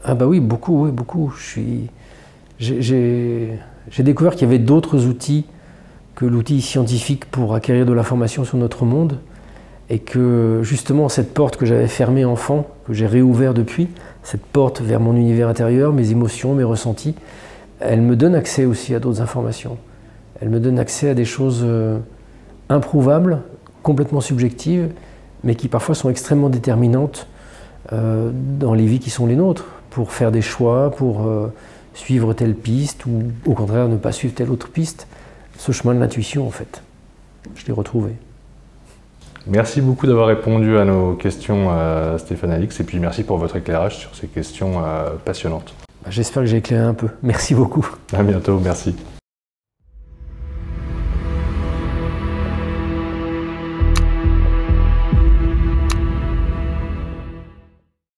Ah bah oui, beaucoup, oui, beaucoup. J'ai découvert qu'il y avait d'autres outils que l'outil scientifique pour acquérir de l'information sur notre monde, et que justement cette porte que j'avais fermée enfant, que j'ai réouvert depuis, cette porte vers mon univers intérieur, mes émotions, mes ressentis, elle me donne accès aussi à d'autres informations. Elle me donne accès à des choses improuvables, complètement subjectives, mais qui parfois sont extrêmement déterminantes dans les vies qui sont les nôtres, pour faire des choix, pour suivre telle piste, ou au contraire ne pas suivre telle autre piste. Ce chemin de l'intuition, en fait, je l'ai retrouvé. Merci beaucoup d'avoir répondu à nos questions, Stéphane Alix, et puis merci pour votre éclairage sur ces questions passionnantes. J'espère que j'ai éclairé un peu. Merci beaucoup. À bientôt, merci.